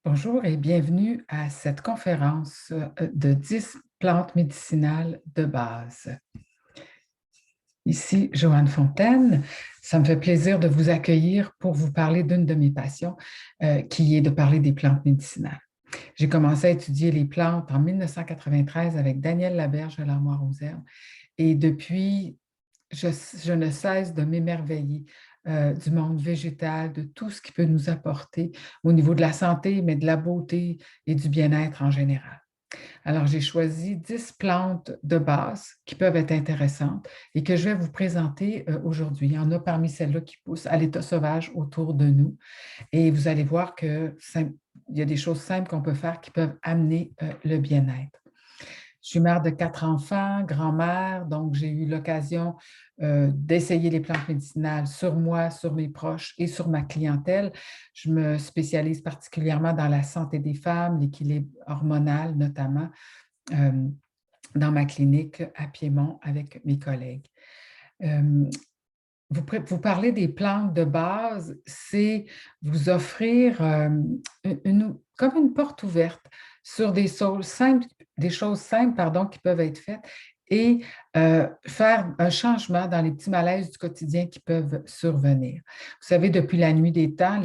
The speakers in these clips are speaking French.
Bonjour et bienvenue à cette conférence de 10 plantes médicinales de base. Ici, Joanne Fontaine. Ça me fait plaisir de vous accueillir pour vous parler d'une de mes passions, qui est de parler des plantes médicinales. J'ai commencé à étudier les plantes en 1993 avec Daniel Laberge de l'Armoire aux Herbes et depuis, je ne cesse de m'émerveiller du monde végétal, de tout ce qui peut nous apporter au niveau de la santé, mais de la beauté et du bien-être en général. Alors, j'ai choisi 10 plantes de base qui peuvent être intéressantes et que je vais vous présenter aujourd'hui. Il y en a parmi celles-là qui poussent à l'état sauvage autour de nous. Et vous allez voir qu'il y a des choses simples qu'on peut faire qui peuvent amener le bien-être. Je suis mère de 4 enfants, grand-mère, donc j'ai eu l'occasion d'essayer les plantes médicinales sur moi, sur mes proches et sur ma clientèle. Je me spécialise particulièrement dans la santé des femmes, l'équilibre hormonal notamment, euh, dans ma clinique à Piémont avec mes collègues. Euh, vous parler des plantes de base, c'est vous offrir comme une porte ouverte sur des choses simples pardon, qui peuvent être faites et faire un changement dans les petits malaises du quotidien qui peuvent survenir. Vous savez, depuis la nuit des temps,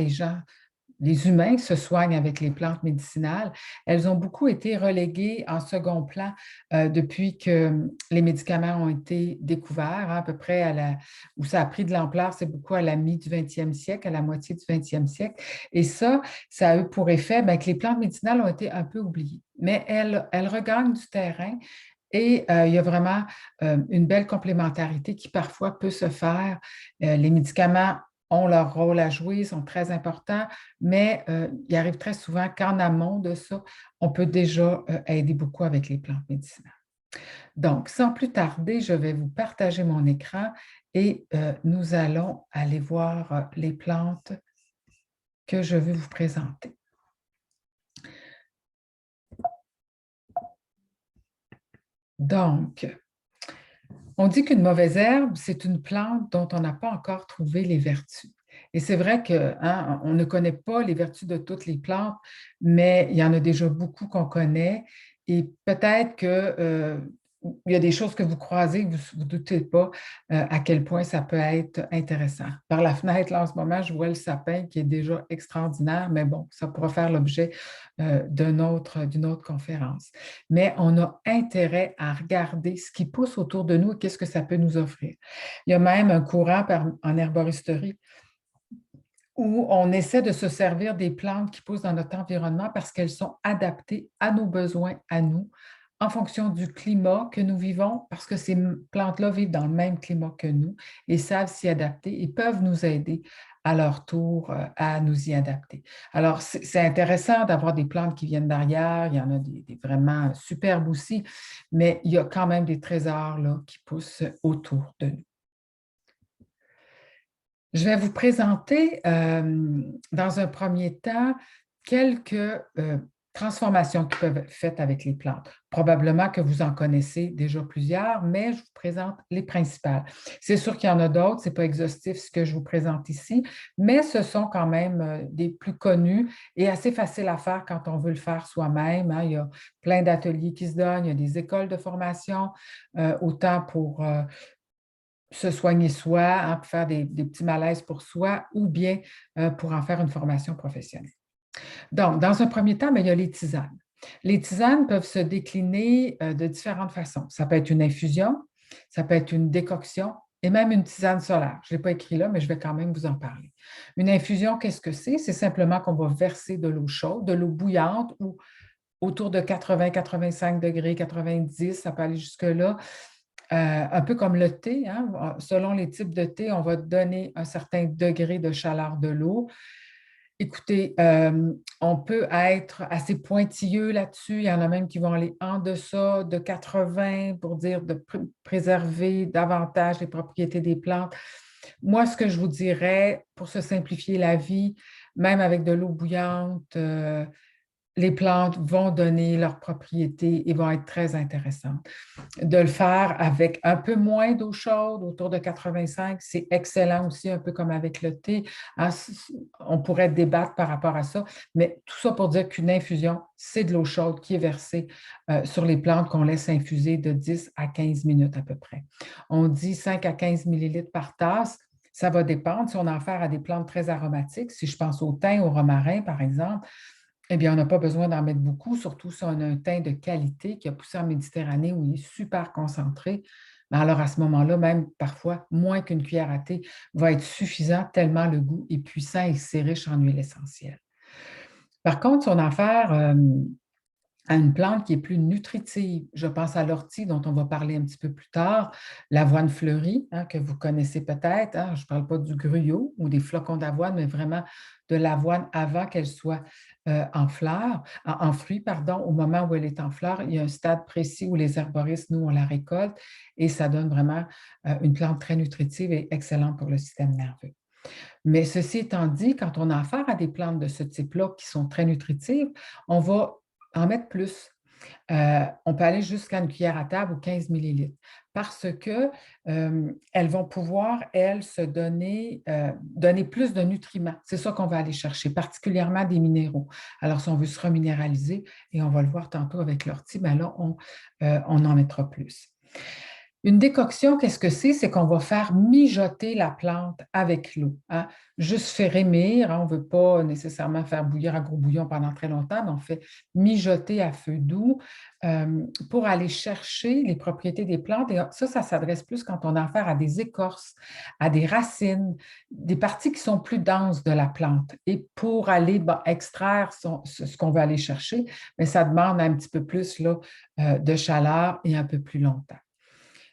les humains se soignent avec les plantes médicinales. Elles ont beaucoup été reléguées en second plan depuis que les médicaments ont été découverts, hein, à peu près où ça a pris de l'ampleur, c'est beaucoup à la du 20e siècle, à la moitié du 20e siècle. Et ça a eu pour effet que les plantes médicinales ont été un peu oubliées. Mais elles regagnent du terrain et il y a vraiment une belle complémentarité qui parfois peut se faire. Les médicaments ont leur rôle à jouer, sont très importants, mais il arrive très souvent qu'en amont de ça, on peut déjà aider beaucoup avec les plantes médicinales. Donc, sans plus tarder, je vais vous partager mon écran et nous allons aller voir les plantes que je veux vous présenter. Donc, on dit qu'une mauvaise herbe, c'est une plante dont on n'a pas encore trouvé les vertus. Et c'est vrai qu'on hein, ne connaît pas les vertus de toutes les plantes, mais il y en a déjà beaucoup qu'on connaît. Et peut-être que il y a des choses que vous croisez, que vous ne doutez pas à quel point ça peut être intéressant. Par la fenêtre, là, en ce moment, je vois le sapin qui est déjà extraordinaire, mais bon, ça pourra faire l'objet d'une autre conférence. Mais on a intérêt à regarder ce qui pousse autour de nous et qu'est-ce que ça peut nous offrir. Il y a même un courant en herboristerie où on essaie de se servir des plantes qui poussent dans notre environnement parce qu'elles sont adaptées à nos besoins, à nous, en fonction du climat que nous vivons, parce que ces plantes-là vivent dans le même climat que nous et savent s'y adapter et peuvent nous aider à leur tour à nous y adapter. Alors, c'est intéressant d'avoir des plantes qui viennent d'arrière, il y en a des vraiment superbes aussi, mais il y a quand même des trésors là, qui poussent autour de nous. Je vais vous présenter dans un premier temps quelques transformations qui peuvent être faites avec les plantes. Probablement que vous en connaissez déjà plusieurs, mais je vous présente les principales. C'est sûr qu'il y en a d'autres, ce n'est pas exhaustif ce que je vous présente ici, mais ce sont quand même des plus connus et assez faciles à faire quand on veut le faire soi-même, hein. Il y a plein d'ateliers qui se donnent, il y a des écoles de formation, autant pour se soigner soi, hein, pour faire des petits malaises pour soi ou bien pour en faire une formation professionnelle. Donc, dans un premier temps, il y a les tisanes. Les tisanes peuvent se décliner de différentes façons. Ça peut être une infusion, ça peut être une décoction et même une tisane solaire. Je ne l'ai pas écrit là, mais je vais quand même vous en parler. Une infusion, qu'est-ce que c'est? C'est simplement qu'on va verser de l'eau chaude, de l'eau bouillante ou autour de 80, 85 degrés, 90, ça peut aller jusque-là, un peu comme le thé, hein. Selon les types de thé, on va donner un certain degré de chaleur de l'eau. Écoutez, on peut être assez pointilleux là-dessus. Il y en a même qui vont aller en deçà de 80 pour dire de préserver davantage les propriétés des plantes. Moi, ce que je vous dirais, pour se simplifier la vie, même avec de l'eau bouillante, les plantes vont donner leurs propriétés et vont être très intéressantes. De le faire avec un peu moins d'eau chaude, autour de 85, c'est excellent aussi, un peu comme avec le thé. Hein, on pourrait débattre par rapport à ça, mais tout ça pour dire qu'une infusion, c'est de l'eau chaude qui est versée sur les plantes qu'on laisse infuser de 10 à 15 minutes à peu près. On dit 5 à 15 millilitres par tasse. Ça va dépendre si on a affaire à des plantes très aromatiques. Si je pense au thym, au romarin, par exemple, eh bien, on n'a pas besoin d'en mettre beaucoup, surtout si on a un thym de qualité qui a poussé en Méditerranée où il est super concentré. Mais alors, à ce moment-là, même parfois, moins qu'une cuillère à thé va être suffisant tellement le goût est puissant et c'est riche en huile essentielle. Par contre, si on a affaire à une plante qui est plus nutritive. Je pense à l'ortie dont on va parler un petit peu plus tard, l'avoine fleurie, hein, que vous connaissez peut-être. Hein. Je ne parle pas du gruyot ou des flocons d'avoine, mais vraiment de l'avoine avant qu'elle soit en fleurs, en fruits, pardon, au moment où elle est en fleurs. Il y a un stade précis où les herboristes, nous, on la récolte et ça donne vraiment une plante très nutritive et excellente pour le système nerveux. Mais ceci étant dit, quand on a affaire à des plantes de ce type-là qui sont très nutritives, on va en mettre plus. On peut aller jusqu'à une cuillère à table ou 15 millilitres parce que elles vont pouvoir, elles, se donner plus de nutriments. C'est ça qu'on va aller chercher, particulièrement des minéraux. Alors, si on veut se reminéraliser, et on va le voir tantôt avec l'ortie, bien là, on en mettra plus. Une décoction, qu'est-ce que c'est? C'est qu'on va faire mijoter la plante avec l'eau. Hein? Juste faire émire, hein? On ne veut pas nécessairement faire bouillir à gros bouillon pendant très longtemps, mais on fait mijoter à feu doux pour aller chercher les propriétés des plantes. Et ça s'adresse plus quand on a affaire à des écorces, à des racines, des parties qui sont plus denses de la plante. Et pour aller extraire ce qu'on veut aller chercher, mais ça demande un petit peu plus là, de chaleur et un peu plus longtemps.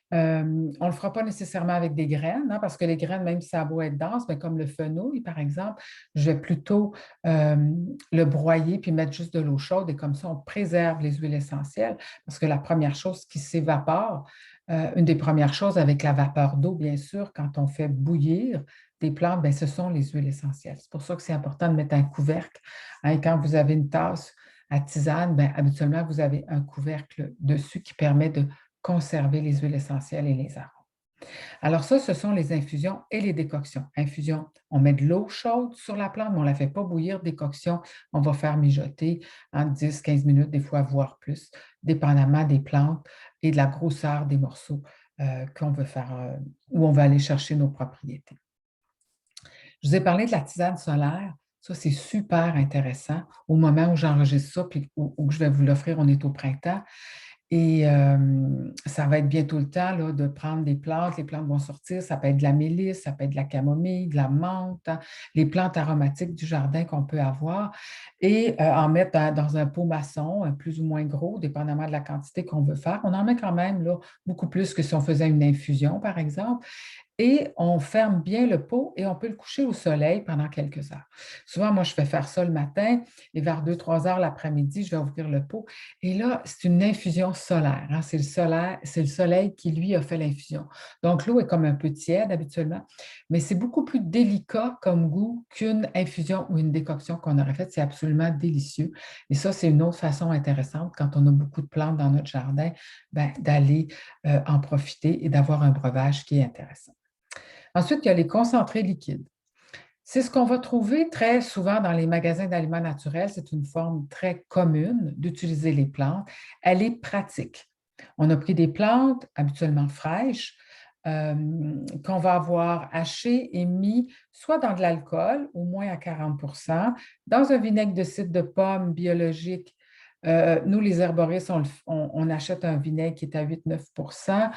On ne le fera pas nécessairement avec des graines, hein, parce que les graines, même si ça a beau être dense, mais comme le fenouil, par exemple, je vais plutôt le broyer puis mettre juste de l'eau chaude et comme ça, on préserve les huiles essentielles parce que la première chose qui s'évapore, une des premières choses avec la vapeur d'eau, bien sûr, quand on fait bouillir des plantes, bien, ce sont les huiles essentielles. C'est pour ça que c'est important de mettre un couvercle. Hein, quand vous avez une tasse à tisane, bien, habituellement, vous avez un couvercle dessus qui permet de conserver les huiles essentielles et les arômes. Alors ça, ce sont les infusions et les décoctions. Infusion, on met de l'eau chaude sur la plante, mais on ne la fait pas bouillir. Décoction, on va faire mijoter en 10-15 minutes, des fois, voire plus, dépendamment des plantes et de la grosseur des morceaux qu'on veut faire, où on va aller chercher nos propriétés. Je vous ai parlé de la tisane solaire. Ça, c'est super intéressant. Au moment où j'enregistre ça, puis où je vais vous l'offrir, on est au printemps. Et ça va être bientôt le temps là, de prendre des plantes. Les plantes vont sortir. Ça peut être de la mélisse, ça peut être de la camomille, de la menthe, hein, les plantes aromatiques du jardin qu'on peut avoir et en mettre dans un pot maçon, plus ou moins gros, dépendamment de la quantité qu'on veut faire. On en met quand même là, beaucoup plus que si on faisait une infusion, par exemple et on ferme bien le pot et on peut le coucher au soleil pendant quelques heures. Souvent, moi, je fais faire ça le matin et vers 2-3 heures l'après-midi, je vais ouvrir le pot. Et là, c'est une infusion solaire. Hein. C'est le soleil qui, lui, a fait l'infusion. Donc, l'eau est comme un peu tiède habituellement, mais c'est beaucoup plus délicat comme goût qu'une infusion ou une décoction qu'on aurait faite. C'est absolument délicieux. Et ça, c'est une autre façon intéressante quand on a beaucoup de plantes dans notre jardin, ben, d'aller en profiter et d'avoir un breuvage qui est intéressant. Ensuite, il y a les concentrés liquides. C'est ce qu'on va trouver très souvent dans les magasins d'aliments naturels. C'est une forme très commune d'utiliser les plantes. Elle est pratique. On a pris des plantes habituellement fraîches qu'on va avoir hachées et mis soit dans de l'alcool, au moins à 40 dans un vinaigre de cidre de pomme biologique. Nous, les herboristes, on achète un vinaigre qui est à 8-9.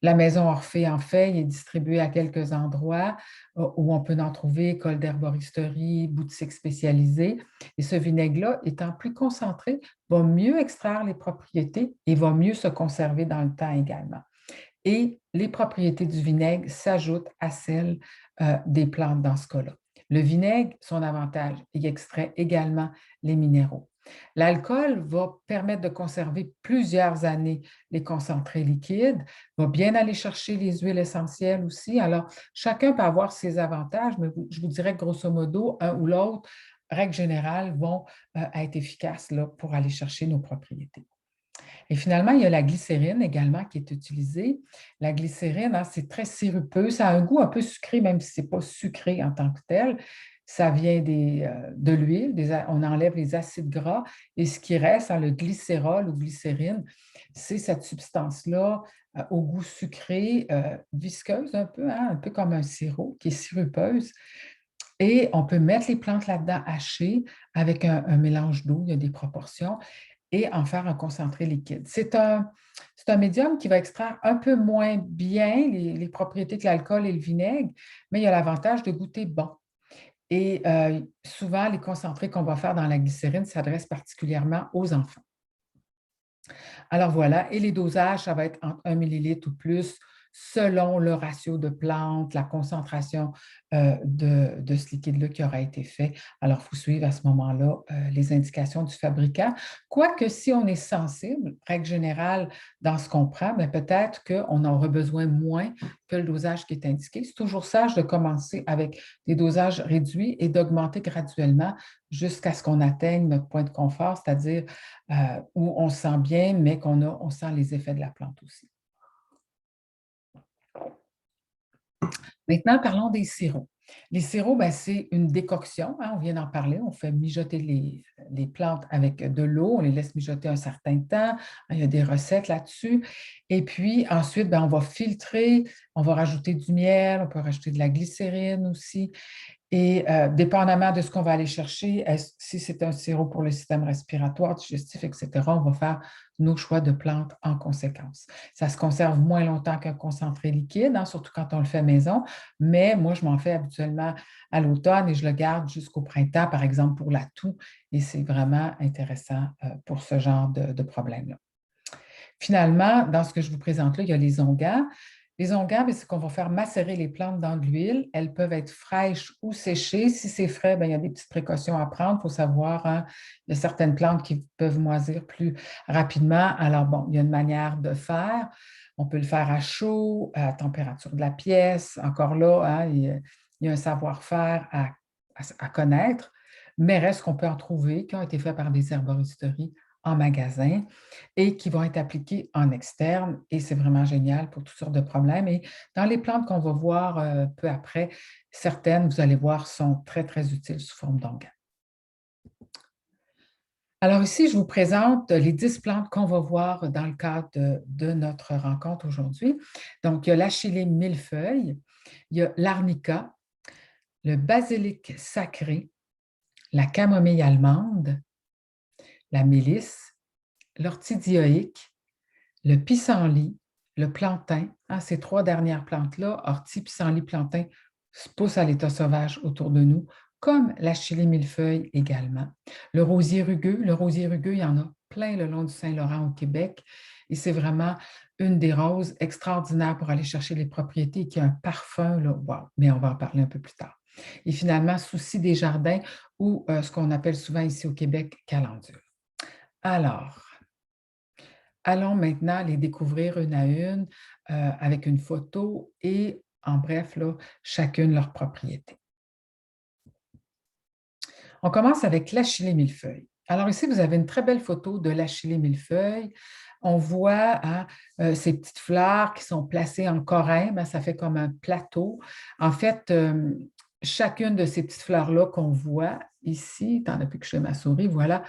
La maison Orphée en fait, il est distribué à quelques endroits où on peut en trouver, école d'herboristerie, boutiques spécialisées. Et ce vinaigre-là, étant plus concentré, va mieux extraire les propriétés et va mieux se conserver dans le temps également. Et les propriétés du vinaigre s'ajoutent à celles des plantes dans ce cas-là. Le vinaigre, son avantage, il extrait également les minéraux. L'alcool va permettre de conserver plusieurs années les concentrés liquides, va bien aller chercher les huiles essentielles aussi. Alors, chacun peut avoir ses avantages, mais je vous dirais que grosso modo, un ou l'autre règle générale, vont être efficaces là, pour aller chercher nos propriétés. Et finalement, il y a la glycérine également qui est utilisée. La glycérine, hein, c'est très sirupeux. Ça a un goût un peu sucré, même si ce n'est pas sucré en tant que tel. Ça vient de l'huile, on enlève les acides gras et ce qui reste, hein, le glycérol ou glycérine, c'est cette substance-là au goût sucré, visqueuse hein, un peu comme un sirop, qui est sirupeuse. Et on peut mettre les plantes là-dedans hachées avec un mélange d'eau, il y a des proportions, et en faire un concentré liquide. C'est un médium qui va extraire un peu moins bien les propriétés que l'alcool et le vinaigre, mais il y a l'avantage de goûter bon. Et souvent, les concentrés qu'on va faire dans la glycérine s'adressent particulièrement aux enfants. Alors voilà, et les dosages, ça va être entre 1 millilitre ou plus selon le ratio de plantes, la concentration de ce liquide-là qui aura été fait. Alors, il faut suivre à ce moment-là les indications du fabricant. Quoique, si on est sensible, règle générale, dans ce qu'on prend, peut-être qu'on aura besoin moins que le dosage qui est indiqué. C'est toujours sage de commencer avec des dosages réduits et d'augmenter graduellement jusqu'à ce qu'on atteigne notre point de confort, c'est-à-dire où on se sent bien, mais on sent les effets de la plante aussi. Maintenant, parlons des sirops. Les sirops, c'est une décoction, hein, on vient d'en parler. On fait mijoter les plantes avec de l'eau, on les laisse mijoter un certain temps. Il y a des recettes là-dessus. Et puis ensuite, on va filtrer, on va rajouter du miel, on peut rajouter de la glycérine aussi. Et dépendamment de ce qu'on va aller chercher, si c'est un sirop pour le système respiratoire, digestif, etc., on va faire nos choix de plantes en conséquence. Ça se conserve moins longtemps qu'un concentré liquide, hein, surtout quand on le fait maison, mais moi, je m'en fais habituellement à l'automne et je le garde jusqu'au printemps, par exemple, pour la toux, et c'est vraiment intéressant pour ce genre de problème-là. Finalement, dans ce que je vous présente là, il y a les onguents. Les onguents, c'est qu'on va faire macérer les plantes dans de l'huile. Elles peuvent être fraîches ou séchées. Si c'est frais, il y a des petites précautions à prendre. Il faut savoir, hein, il y a certaines plantes qui peuvent moisir plus rapidement. Alors, bon, il y a une manière de faire. On peut le faire à chaud, à la température de la pièce. Encore là, hein, il y a un savoir-faire à connaître, mais reste qu'on peut en trouver qui ont été faits par des herboristeries en magasin et qui vont être appliqués en externe. Et c'est vraiment génial pour toutes sortes de problèmes. Et dans les plantes qu'on va voir peu après, certaines, vous allez voir, sont très, très utiles sous forme d'onguents. Alors ici, je vous présente les 10 plantes qu'on va voir dans le cadre de notre rencontre aujourd'hui. Donc, il y a l'achillée millefeuille, il y a l'arnica, le basilic sacré, la camomille allemande, la mélisse, l'ortie dioïque, le pissenlit, le plantain, hein, ces 3 dernières plantes-là, ortie, pissenlit, plantain, poussent à l'état sauvage autour de nous, comme l'achillée millefeuille également. Le rosier rugueux, il y en a plein le long du Saint-Laurent au Québec et c'est vraiment une des roses extraordinaires pour aller chercher les propriétés qui a un parfum, là, wow, mais on va en parler un peu plus tard. Et finalement, souci des jardins ou ce qu'on appelle souvent ici au Québec, calendule. Alors, allons maintenant les découvrir une à une avec une photo et, en bref, là, chacune leur propriété. On commence avec l'achillée millefeuille. Alors ici, vous avez une très belle photo de l'achillée millefeuille. On voit hein, ces petites fleurs qui sont placées en corymbe, ça fait comme un plateau. En fait, chacune de ces petites fleurs-là qu'on voit ici, tant depuis que je fais ma souris, voilà.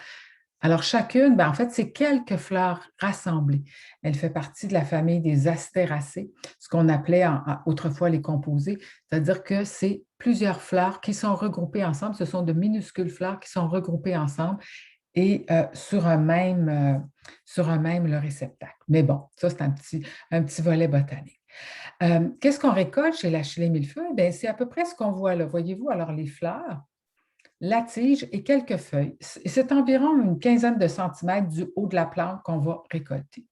Alors, chacune, en fait, c'est quelques fleurs rassemblées. Elle fait partie de la famille des astéracées, ce qu'on appelait autrefois les composés, c'est-à-dire que c'est plusieurs fleurs qui sont regroupées ensemble. Ce sont de minuscules fleurs qui sont regroupées ensemble et sur un même le réceptacle. Mais bon, ça, c'est un petit volet botanique. Qu'est-ce qu'on récolte chez l'achillée millefeuille? C'est à peu près ce qu'on voit là. Voyez-vous, alors les fleurs, la tige et quelques feuilles. C'est environ une quinzaine de centimètres du haut de la plante qu'on va récolter.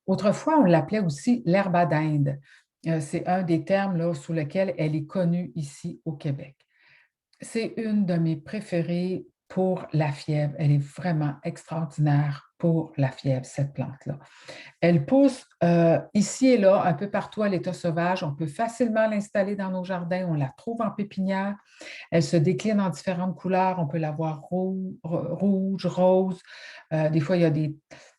Autrefois, on l'appelait aussi l'herbe à dinde. C'est un des termes là, sous lequel elle est connue ici au Québec. C'est une de mes préférées pour la fièvre. Elle est vraiment extraordinaire pour la fièvre, cette plante-là. Elle pousse ici et là, un peu partout à l'état sauvage. On peut facilement l'installer dans nos jardins. On la trouve en pépinière. Elle se décline en différentes couleurs. On peut la voir rouge, rose. Des fois, il y a des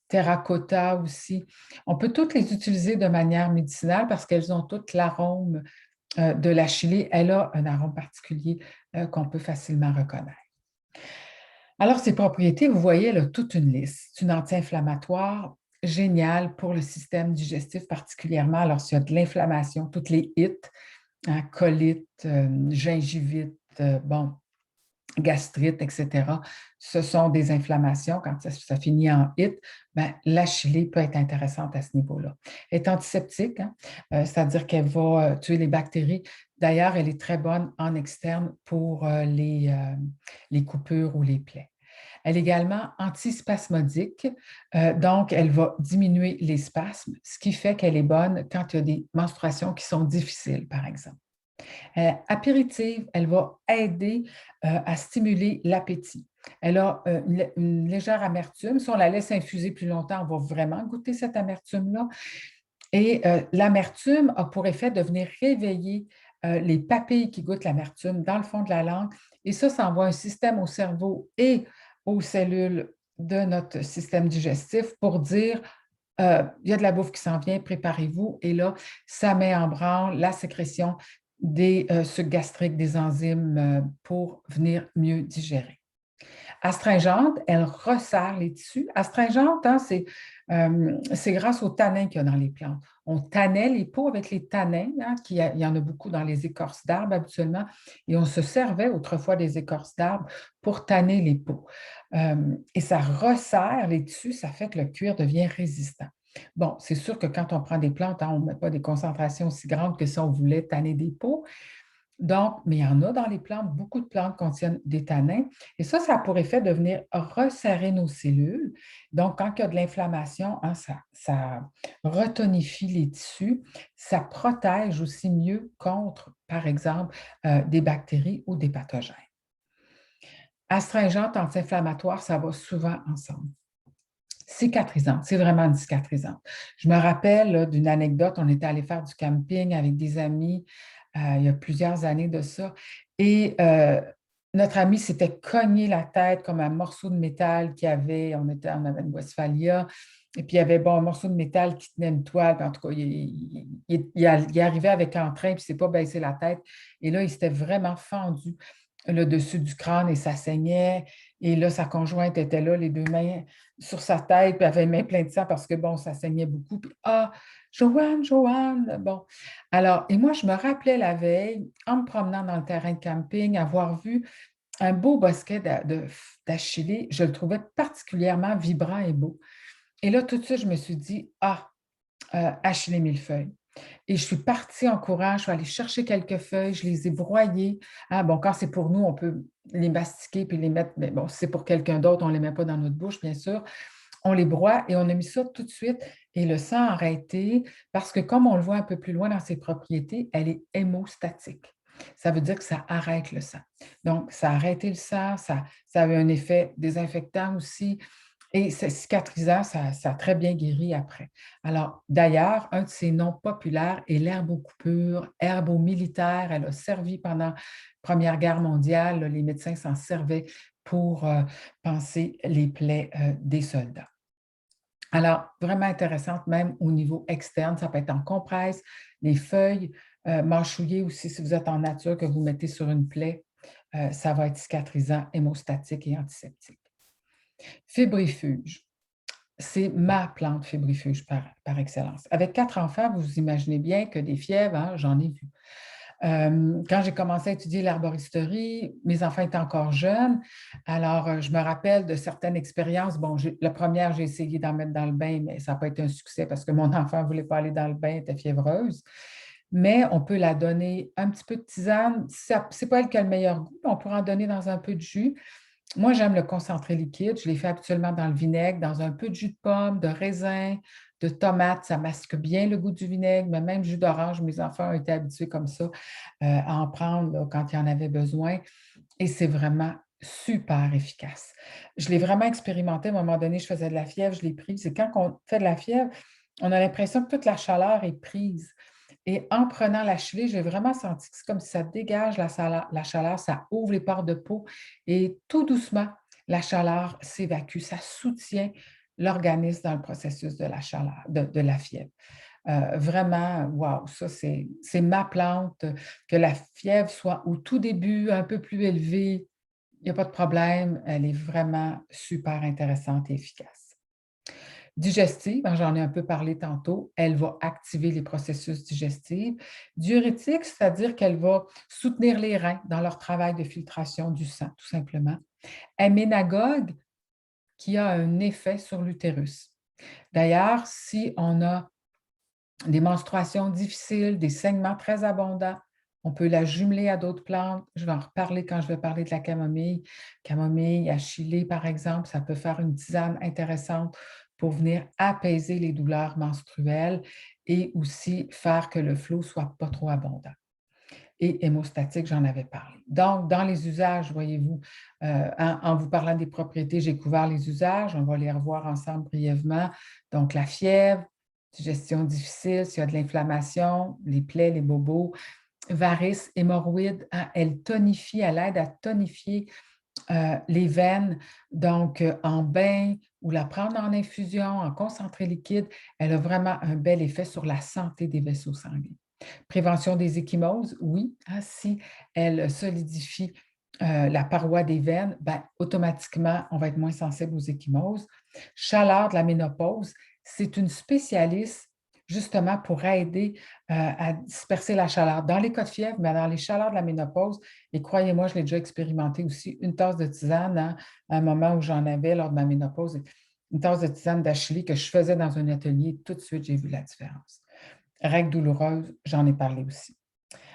terracotta aussi. On peut toutes les utiliser de manière médicinale parce qu'elles ont toutes l'arôme de la chili. Elle a un arôme particulier qu'on peut facilement reconnaître. Alors, ces propriétés, vous voyez, elle a toute une liste. C'est une anti-inflammatoire géniale pour le système digestif particulièrement. Alors, s'il y a de l'inflammation, toutes les ites, hein, colite, gingivite, bon, gastrite, etc., ce sont des inflammations. Quand ça finit en it, ben, la chili peut être intéressante à ce niveau-là. Elle est antiseptique, hein, c'est-à-dire qu'elle va tuer les bactéries. D'ailleurs, elle est très bonne en externe pour les coupures ou les plaies. Elle est également antispasmodique, donc elle va diminuer les spasmes, ce qui fait qu'elle est bonne quand il y a des menstruations qui sont difficiles, par exemple. Apéritive, elle va aider à stimuler l'appétit. Elle a une légère amertume. Si on la laisse infuser plus longtemps, on va vraiment goûter cette amertume-là. Et l'amertume a pour effet de venir réveiller les papilles qui goûtent l'amertume dans le fond de la langue. Et ça envoie un système au cerveau et aux cellules de notre système digestif pour dire il y a de la bouffe qui s'en vient, préparez-vous. Et là, ça met en branle la sécrétion des sucs gastriques, des enzymes pour venir mieux digérer. Astringente, elle resserre les tissus. Astringente, hein, c'est grâce aux tanins qu'il y a dans les plantes. On tannait les peaux avec les tanins, hein, il y en a beaucoup dans les écorces d'arbres habituellement, et on se servait autrefois des écorces d'arbres pour tanner les peaux. Et ça resserre les tissus, ça fait que le cuir devient résistant. Bon, c'est sûr que quand on prend des plantes, hein, on ne met pas des concentrations aussi grandes que si on voulait tanner des peaux, donc, mais il y en a dans les plantes, beaucoup de plantes contiennent des tanins et ça a pour effet de venir resserrer nos cellules. Donc, quand il y a de l'inflammation, hein, ça retonifie les tissus, ça protège aussi mieux contre, par exemple, des bactéries ou des pathogènes. Astringente, anti-inflammatoire, ça va souvent ensemble. Cicatrisante, c'est vraiment une cicatrisante. Je me rappelle d'une anecdote, on était allé faire du camping avec des amis il y a plusieurs années de ça, et notre ami s'était cogné la tête comme un morceau de métal qu'il y avait, on avait une Westphalia, et puis il y avait bon, un morceau de métal qui tenait une toile, en tout cas, il arrivait avec entrain, puis il ne s'est pas baissé la tête, et là, il s'était vraiment fendu le dessus du crâne et ça saignait. Et là, sa conjointe était là, les deux mains sur sa tête, puis elle avait les mains pleines de sang parce que, bon, ça saignait beaucoup. Puis, ah, Joanne, Joanne, bon. Alors, et moi, je me rappelais la veille, en me promenant dans le terrain de camping, avoir vu un beau bosquet d'achillée. Je le trouvais particulièrement vibrant et beau. Et là, tout de suite, je me suis dit, ah, achillée millefeuille. Et je suis partie en courant, je suis allée chercher quelques feuilles, je les ai broyées. Ah, bon, quand c'est pour nous, on peut les mastiquer puis les mettre, mais bon, si c'est pour quelqu'un d'autre, on ne les met pas dans notre bouche, bien sûr. On les broie et on a mis ça tout de suite et le sang a arrêté parce que comme on le voit un peu plus loin dans ses propriétés, elle est hémostatique. Ça veut dire que ça arrête le sang. Donc, ça a arrêté le sang, ça a eu un effet désinfectant aussi. Et c'est cicatrisant, ça a très bien guéri après. Alors, d'ailleurs, un de ses noms populaires est l'herbe aux coupures, herbe aux militaires. Elle a servi pendant la Première Guerre mondiale. Les médecins s'en servaient pour panser les plaies des soldats. Alors, vraiment intéressante, même au niveau externe, ça peut être en compresse, les feuilles, mâchouillées aussi, si vous êtes en nature, que vous mettez sur une plaie, ça va être cicatrisant, hémostatique et antiseptique. Fébrifuge, c'est ma plante fébrifuge par excellence. Avec 4 enfants, vous imaginez bien que des fièvres, hein, j'en ai vu. Quand j'ai commencé à étudier l'arboristerie, mes enfants étaient encore jeunes. Alors, je me rappelle de certaines expériences. Bon, la première, j'ai essayé d'en mettre dans le bain, mais ça n'a pas été un succès parce que mon enfant ne voulait pas aller dans le bain, elle était fiévreuse. Mais on peut la donner un petit peu de tisane. Ce n'est pas elle qui a le meilleur goût, mais on peut en donner dans un peu de jus. Moi, j'aime le concentré liquide. Je l'ai fait habituellement dans le vinaigre, dans un peu de jus de pomme, de raisin, de tomate. Ça masque bien le goût du vinaigre, mais même jus d'orange, mes enfants ont été habitués comme ça à en prendre là, quand ils en avaient besoin. Et c'est vraiment super efficace. Je l'ai vraiment expérimenté. À un moment donné, je faisais de la fièvre, je l'ai prise. Et quand on fait de la fièvre, on a l'impression que toute la chaleur est prise. Et en prenant la chili, j'ai vraiment senti que c'est comme si ça dégage la chaleur, ça ouvre les pores de peau et tout doucement, la chaleur s'évacue. Ça soutient l'organisme dans le processus de la chaleur, de la fièvre. Vraiment, wow, ça, c'est ma plante. Que la fièvre soit au tout début un peu plus élevée, il n'y a pas de problème. Elle est vraiment super intéressante et efficace. Digestive, hein, j'en ai un peu parlé tantôt, elle va activer les processus digestifs. Diurétique, c'est-à-dire qu'elle va soutenir les reins dans leur travail de filtration du sang, tout simplement. Aménagogue, qui a un effet sur l'utérus. D'ailleurs, si on a des menstruations difficiles, des saignements très abondants, on peut la jumeler à d'autres plantes. Je vais en reparler quand je vais parler de la camomille. Camomille, achillée, par exemple, ça peut faire une tisane intéressante pour venir apaiser les douleurs menstruelles et aussi faire que le flot ne soit pas trop abondant. Et hémostatique, j'en avais parlé. Donc, dans les usages, voyez-vous, en vous parlant des propriétés, j'ai couvert les usages. On va les revoir ensemble brièvement. Donc, la fièvre, digestion difficile, s'il y a de l'inflammation, les plaies, les bobos, varices, hémorroïdes, hein, elle tonifie, elle aide à tonifier les veines. Donc, en bain ou la prendre en infusion, en concentré liquide, elle a vraiment un bel effet sur la santé des vaisseaux sanguins. Prévention des ecchymoses, oui, hein, si elle solidifie la paroi des veines, ben, automatiquement, on va être moins sensible aux ecchymoses. Chaleur de la ménopause, c'est une spécialiste justement pour aider à disperser la chaleur. Dans les cas de fièvre, mais dans les chaleurs de la ménopause, et croyez-moi, je l'ai déjà expérimenté aussi, une tasse de tisane, hein, à un moment où j'en avais lors de ma ménopause, une tasse de tisane d'Achille que je faisais dans un atelier, tout de suite, j'ai vu la différence. Règles douloureuses, j'en ai parlé aussi.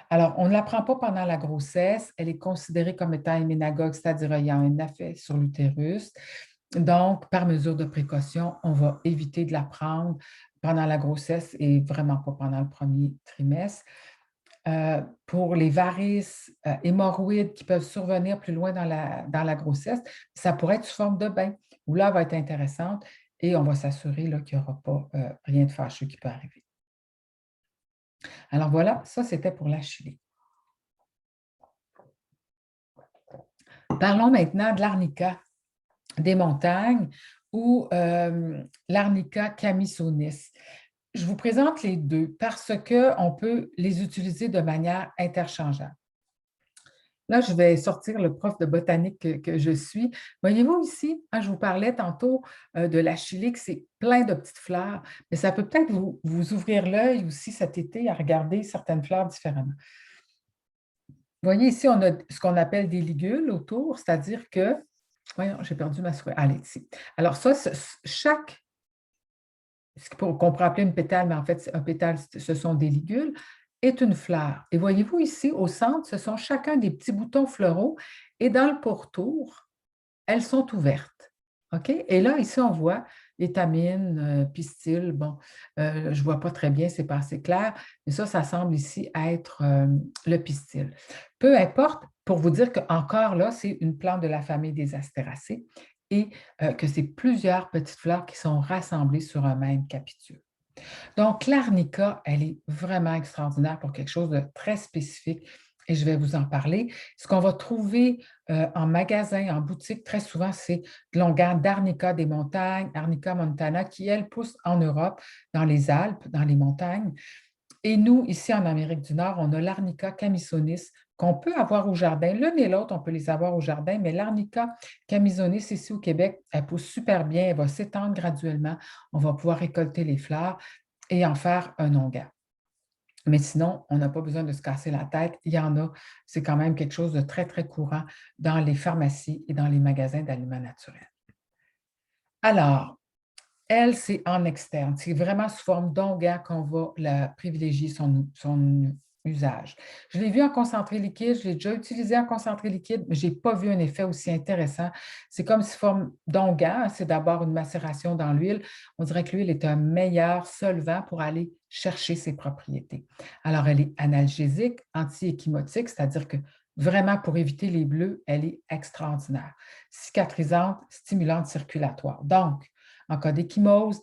Alors, on ne la prend pas pendant la grossesse. Elle est considérée comme étant hyménagogue, c'est-à-dire ayant un effet sur l'utérus. Donc, par mesure de précaution, on va éviter de la prendre pendant la grossesse et vraiment pas pendant le premier trimestre. Pour les varices, hémorroïdes qui peuvent survenir plus loin dans la grossesse, ça pourrait être sous forme de bain, où là, elle va être intéressante et on va s'assurer qu'il n'y aura pas rien de fâcheux qui peut arriver. Alors voilà, ça c'était pour la chili. Parlons maintenant de l'arnica des montagnes ou l'arnica camisonis. Je vous présente les deux parce qu'on peut les utiliser de manière interchangeable. Là, je vais sortir le prof de botanique que je suis. Voyez-vous ici, hein, je vous parlais tantôt de la chili, que c'est plein de petites fleurs, mais ça peut peut-être vous ouvrir l'œil aussi cet été à regarder certaines fleurs différemment. Vous voyez ici, on a ce qu'on appelle des ligules autour, c'est-à-dire que, voyons, j'ai perdu ma souris. Allez, ici. Alors ça, chaque, ce qu'on pourrait appeler une pétale, mais en fait, un pétale, ce sont des ligules, est une fleur. Et voyez-vous ici, au centre, ce sont chacun des petits boutons floraux et dans le pourtour, elles sont ouvertes. OK? Et là, ici, on voit étamine, pistil. Bon, je ne vois pas très bien, ce n'est pas assez clair, mais ça semble ici être le pistil. Peu importe, pour vous dire qu'encore là, c'est une plante de la famille des astéracées et que c'est plusieurs petites fleurs qui sont rassemblées sur un même capitule. Donc, l'arnica, elle est vraiment extraordinaire pour quelque chose de très spécifique et je vais vous en parler. Ce qu'on va trouver en magasin, en boutique, très souvent, c'est de longueur d'arnica des montagnes, Arnica montana, qui, elle, pousse en Europe, dans les Alpes, dans les montagnes. Et nous, ici en Amérique du Nord, on a l'arnica camisonis qu'on peut avoir au jardin. L'une et l'autre, on peut les avoir au jardin, mais l'arnica camisonis, ici au Québec, elle pousse super bien, elle va s'étendre graduellement. On va pouvoir récolter les fleurs et en faire un onguent. Mais sinon, on n'a pas besoin de se casser la tête. Il y en a, c'est quand même quelque chose de très, très courant dans les pharmacies et dans les magasins d'aliments naturels. Alors, elle, c'est en externe. C'est vraiment sous forme d'onguent qu'on va la privilégier son usage. Je l'ai vu en concentré liquide, je l'ai déjà utilisé en concentré liquide, mais je n'ai pas vu un effet aussi intéressant. C'est comme sous forme d'onguent, c'est d'abord une macération dans l'huile. On dirait que l'huile est un meilleur solvant pour aller chercher ses propriétés. Alors, elle est analgésique, anti-échymotique, c'est-à-dire que Vraiment, pour éviter les bleus, elle est extraordinaire. Cicatrisante, stimulante circulatoire. Donc, en cas d'échymose,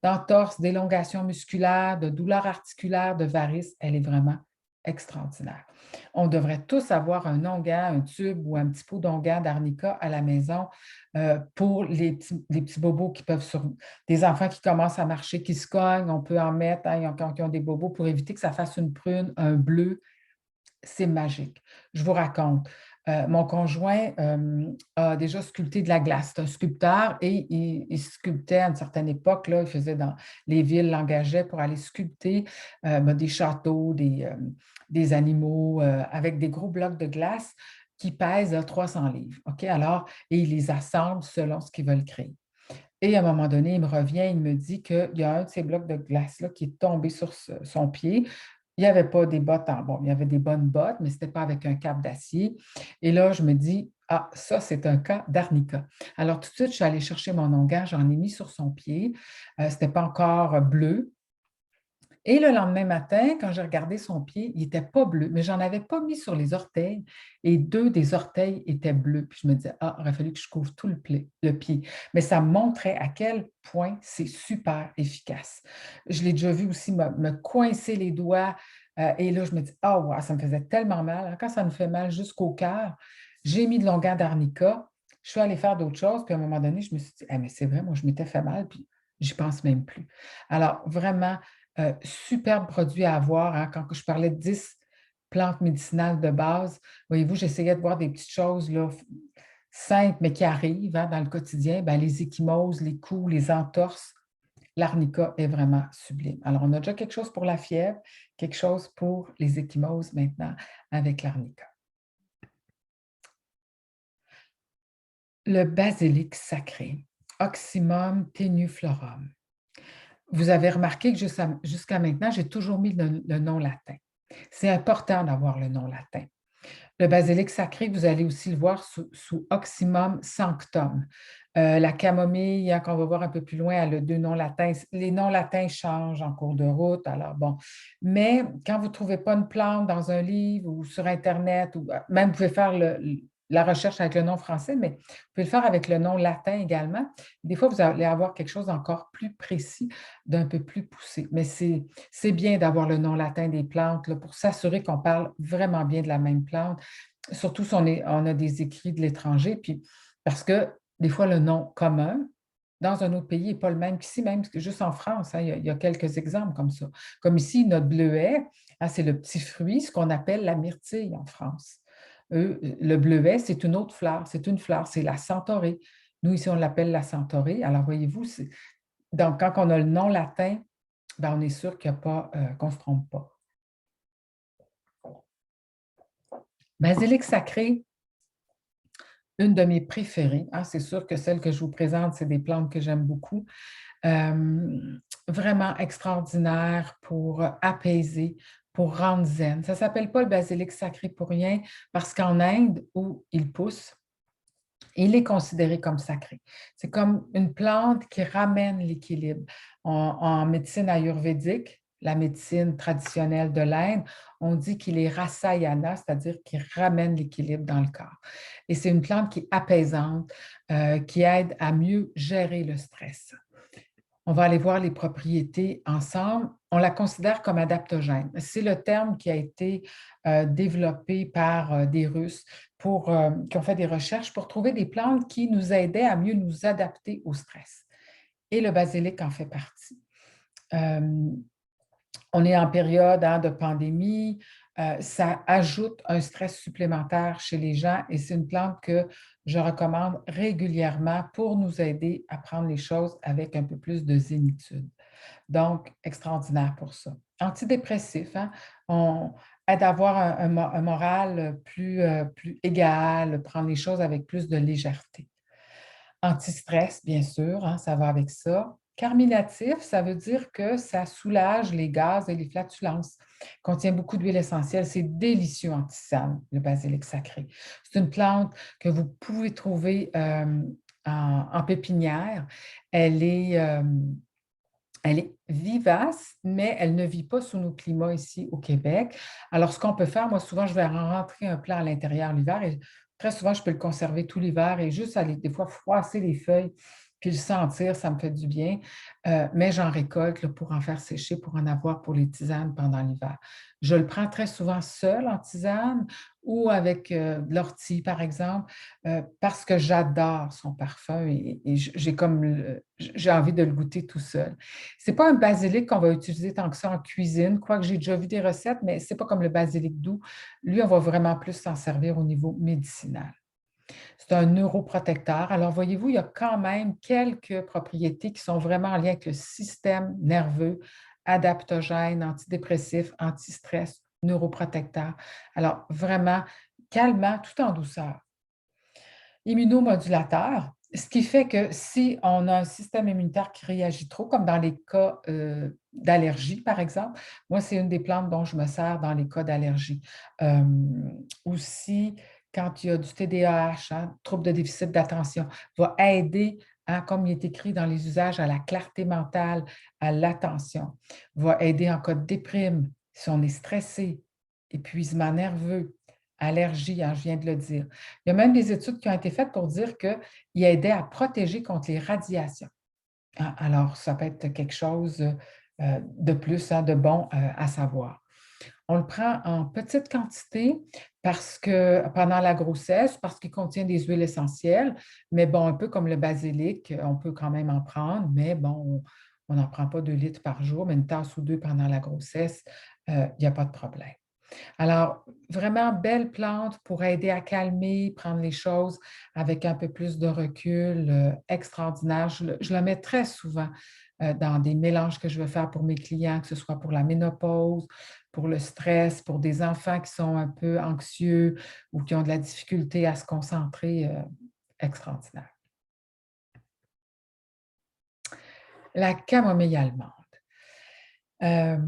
d'entorse, d'élongation musculaire, de douleur articulaire, de varices, elle est vraiment extraordinaire. On devrait tous avoir un onguent, un tube ou un petit pot d'onguent d'arnica à la maison pour les petits bobos qui peuvent sur des enfants qui commencent à marcher, qui se cognent, on peut en mettre quand ils ont des bobos pour éviter que ça fasse une prune, un bleu. C'est magique. Je vous raconte. Mon conjoint a déjà sculpté de la glace. C'est un sculpteur et il sculptait à une certaine époque, là, il faisait dans les villes, l'engageait pour aller sculpter des châteaux, des animaux avec des gros blocs de glace qui pèsent 300 livres. OK? Alors, et il les assemble selon ce qu'ils veulent créer. Et à un moment donné, il me revient, il me dit qu'il y a un de ces blocs de glace-là qui est tombé sur son pied. Il n'y avait pas des bottes en bon, il y avait des bonnes bottes, mais ce n'était pas avec un câble d'acier. Et là, je me dis, ah, ça, c'est un cas d'arnica. Alors, tout de suite, je suis allée chercher mon onguent, j'en ai mis sur son pied. Ce n'était pas encore bleu. Et le lendemain matin, quand j'ai regardé son pied, il n'était pas bleu, mais je n'en avais pas mis sur les orteils et deux des orteils étaient bleus. Puis je me disais, ah, il aurait fallu que je couvre tout le pied. Mais ça montrait à quel point c'est super efficace. Je l'ai déjà vu aussi me coincer les doigts et là, je me dis, ah, wow, ça me faisait tellement mal. Alors, quand ça me fait mal jusqu'au cœur, j'ai mis de l'onguent d'arnica. Je suis allée faire d'autres choses, puis à un moment donné, je me suis dit, ah, mais c'est vrai, moi, je m'étais fait mal, puis j'y pense même plus. Alors, vraiment, superbe produit à avoir. Hein. Quand je parlais de 10 plantes médicinales de base, voyez-vous, j'essayais de voir des petites choses là, simples, mais qui arrivent hein, dans le quotidien. Bien, les ecchymoses, les coups, les entorses, l'arnica est vraiment sublime. Alors, on a déjà quelque chose pour la fièvre, quelque chose pour les ecchymoses maintenant avec l'arnica. Le basilic sacré, Oxymum tenuiflorum. Vous avez remarqué que jusqu'à maintenant, j'ai toujours mis le nom latin. C'est important d'avoir le nom latin. Le basilic sacré, vous allez aussi le voir sous Oxymum sanctum. La camomille, hein, qu'on va voir un peu plus loin, elle a deux noms latins. Les noms latins changent en cours de route, alors bon. Mais quand vous ne trouvez pas une plante dans un livre ou sur Internet, ou même vous pouvez faire la recherche avec le nom français, mais vous pouvez le faire avec le nom latin également. Des fois, vous allez avoir quelque chose d'encore plus précis, d'un peu plus poussé. Mais c'est bien d'avoir le nom latin des plantes là, pour s'assurer qu'on parle vraiment bien de la même plante, surtout si on a des écrits de l'étranger, puis parce que des fois, le nom commun dans un autre pays n'est pas le même qu'ici, même juste en France. Hein, il y a quelques exemples comme ça. Comme ici, notre bleuet, hein, c'est le petit fruit, ce qu'on appelle la myrtille en France. Le bleuet, c'est une autre fleur, c'est la centaurée. Nous, ici, on l'appelle la centaurée. Alors, voyez-vous, donc quand on a le nom latin, ben, on est sûr qu'on ne se trompe pas. Basilic sacré, une de mes préférées. Hein, c'est sûr que celle que je vous présente, c'est des plantes que j'aime beaucoup. Vraiment extraordinaire pour apaiser, pour rendre zen. Ça ne s'appelle pas le basilic sacré pour rien parce qu'en Inde, où il pousse, il est considéré comme sacré. C'est comme une plante qui ramène l'équilibre. En médecine ayurvédique, la médecine traditionnelle de l'Inde, on dit qu'il est rasayana, c'est-à-dire qu'il ramène l'équilibre dans le corps. Et c'est une plante qui est apaisante, qui aide à mieux gérer le stress. On va aller voir les propriétés ensemble. On la considère comme adaptogène. C'est le terme qui a été développé par des Russes qui ont fait des recherches pour trouver des plantes qui nous aidaient à mieux nous adapter au stress. Et le basilic en fait partie. On est en période de pandémie, ça ajoute un stress supplémentaire chez les gens et c'est une plante que je recommande régulièrement pour nous aider à prendre les choses avec un peu plus de zénitude. Donc, extraordinaire pour ça. Antidépressif, hein? On aide à avoir un moral plus égal, prendre les choses avec plus de légèreté. Anti-stress, bien sûr, hein, ça va avec ça. Carminatif, ça veut dire que ça soulage les gaz et les flatulences. Contient beaucoup d'huile essentielle. C'est délicieux en tisane, le basilic sacré. C'est une plante que vous pouvez trouver en pépinière. Elle est Elle est vivace, mais elle ne vit pas sous nos climats ici au Québec. Alors, ce qu'on peut faire, moi, souvent, je vais rentrer un plant à l'intérieur l'hiver et très souvent, je peux le conserver tout l'hiver et juste aller des fois froisser les feuilles puis le sentir, ça me fait du bien. Mais j'en récolte là, pour en faire sécher, pour en avoir pour les tisanes pendant l'hiver. Je le prends très souvent seul en tisane ou avec de l'ortie, par exemple, parce que j'adore son parfum et j'ai comme j'ai envie de le goûter tout seul. C'est pas un basilic qu'on va utiliser tant que ça en cuisine, quoique j'ai déjà vu des recettes, mais c'est pas comme le basilic doux. Lui, on va vraiment plus s'en servir au niveau médicinal. C'est un neuroprotecteur. Alors, voyez-vous, il y a quand même quelques propriétés qui sont vraiment en lien avec le système nerveux, adaptogène, antidépressif, anti-stress, neuroprotecteur. Alors, vraiment calmant, tout en douceur. Immunomodulateur, ce qui fait que si on a un système immunitaire qui réagit trop, comme dans les cas d'allergie, par exemple, moi, c'est une des plantes dont je me sers dans les cas d'allergie. Euh, Aussi, quand il y a du TDAH, hein, trouble de déficit d'attention, va aider, hein, comme il est écrit dans les usages, à la clarté mentale, à l'attention, va aider en cas de déprime, si on est stressé, épuisement nerveux, allergie, hein, je viens de le dire. Il y a même des études qui ont été faites pour dire qu'il aidait à protéger contre les radiations. Ah, alors, ça peut être quelque chose de plus, hein, de bon à savoir. On le prend en petite quantité parce que pendant la grossesse, parce qu'il contient des huiles essentielles, mais bon, un peu comme le basilic, on peut quand même en prendre, mais bon, on n'en prend pas 2 litres par jour, mais une tasse ou deux pendant la grossesse, il n'y a pas de problème. Alors, vraiment belle plante pour aider à calmer, prendre les choses avec un peu plus de recul, extraordinaire. Je la mets très souvent dans des mélanges que je veux faire pour mes clients, que ce soit pour la ménopause, pour le stress, pour des enfants qui sont un peu anxieux ou qui ont de la difficulté à se concentrer, extraordinaire. La camomille allemande. Euh,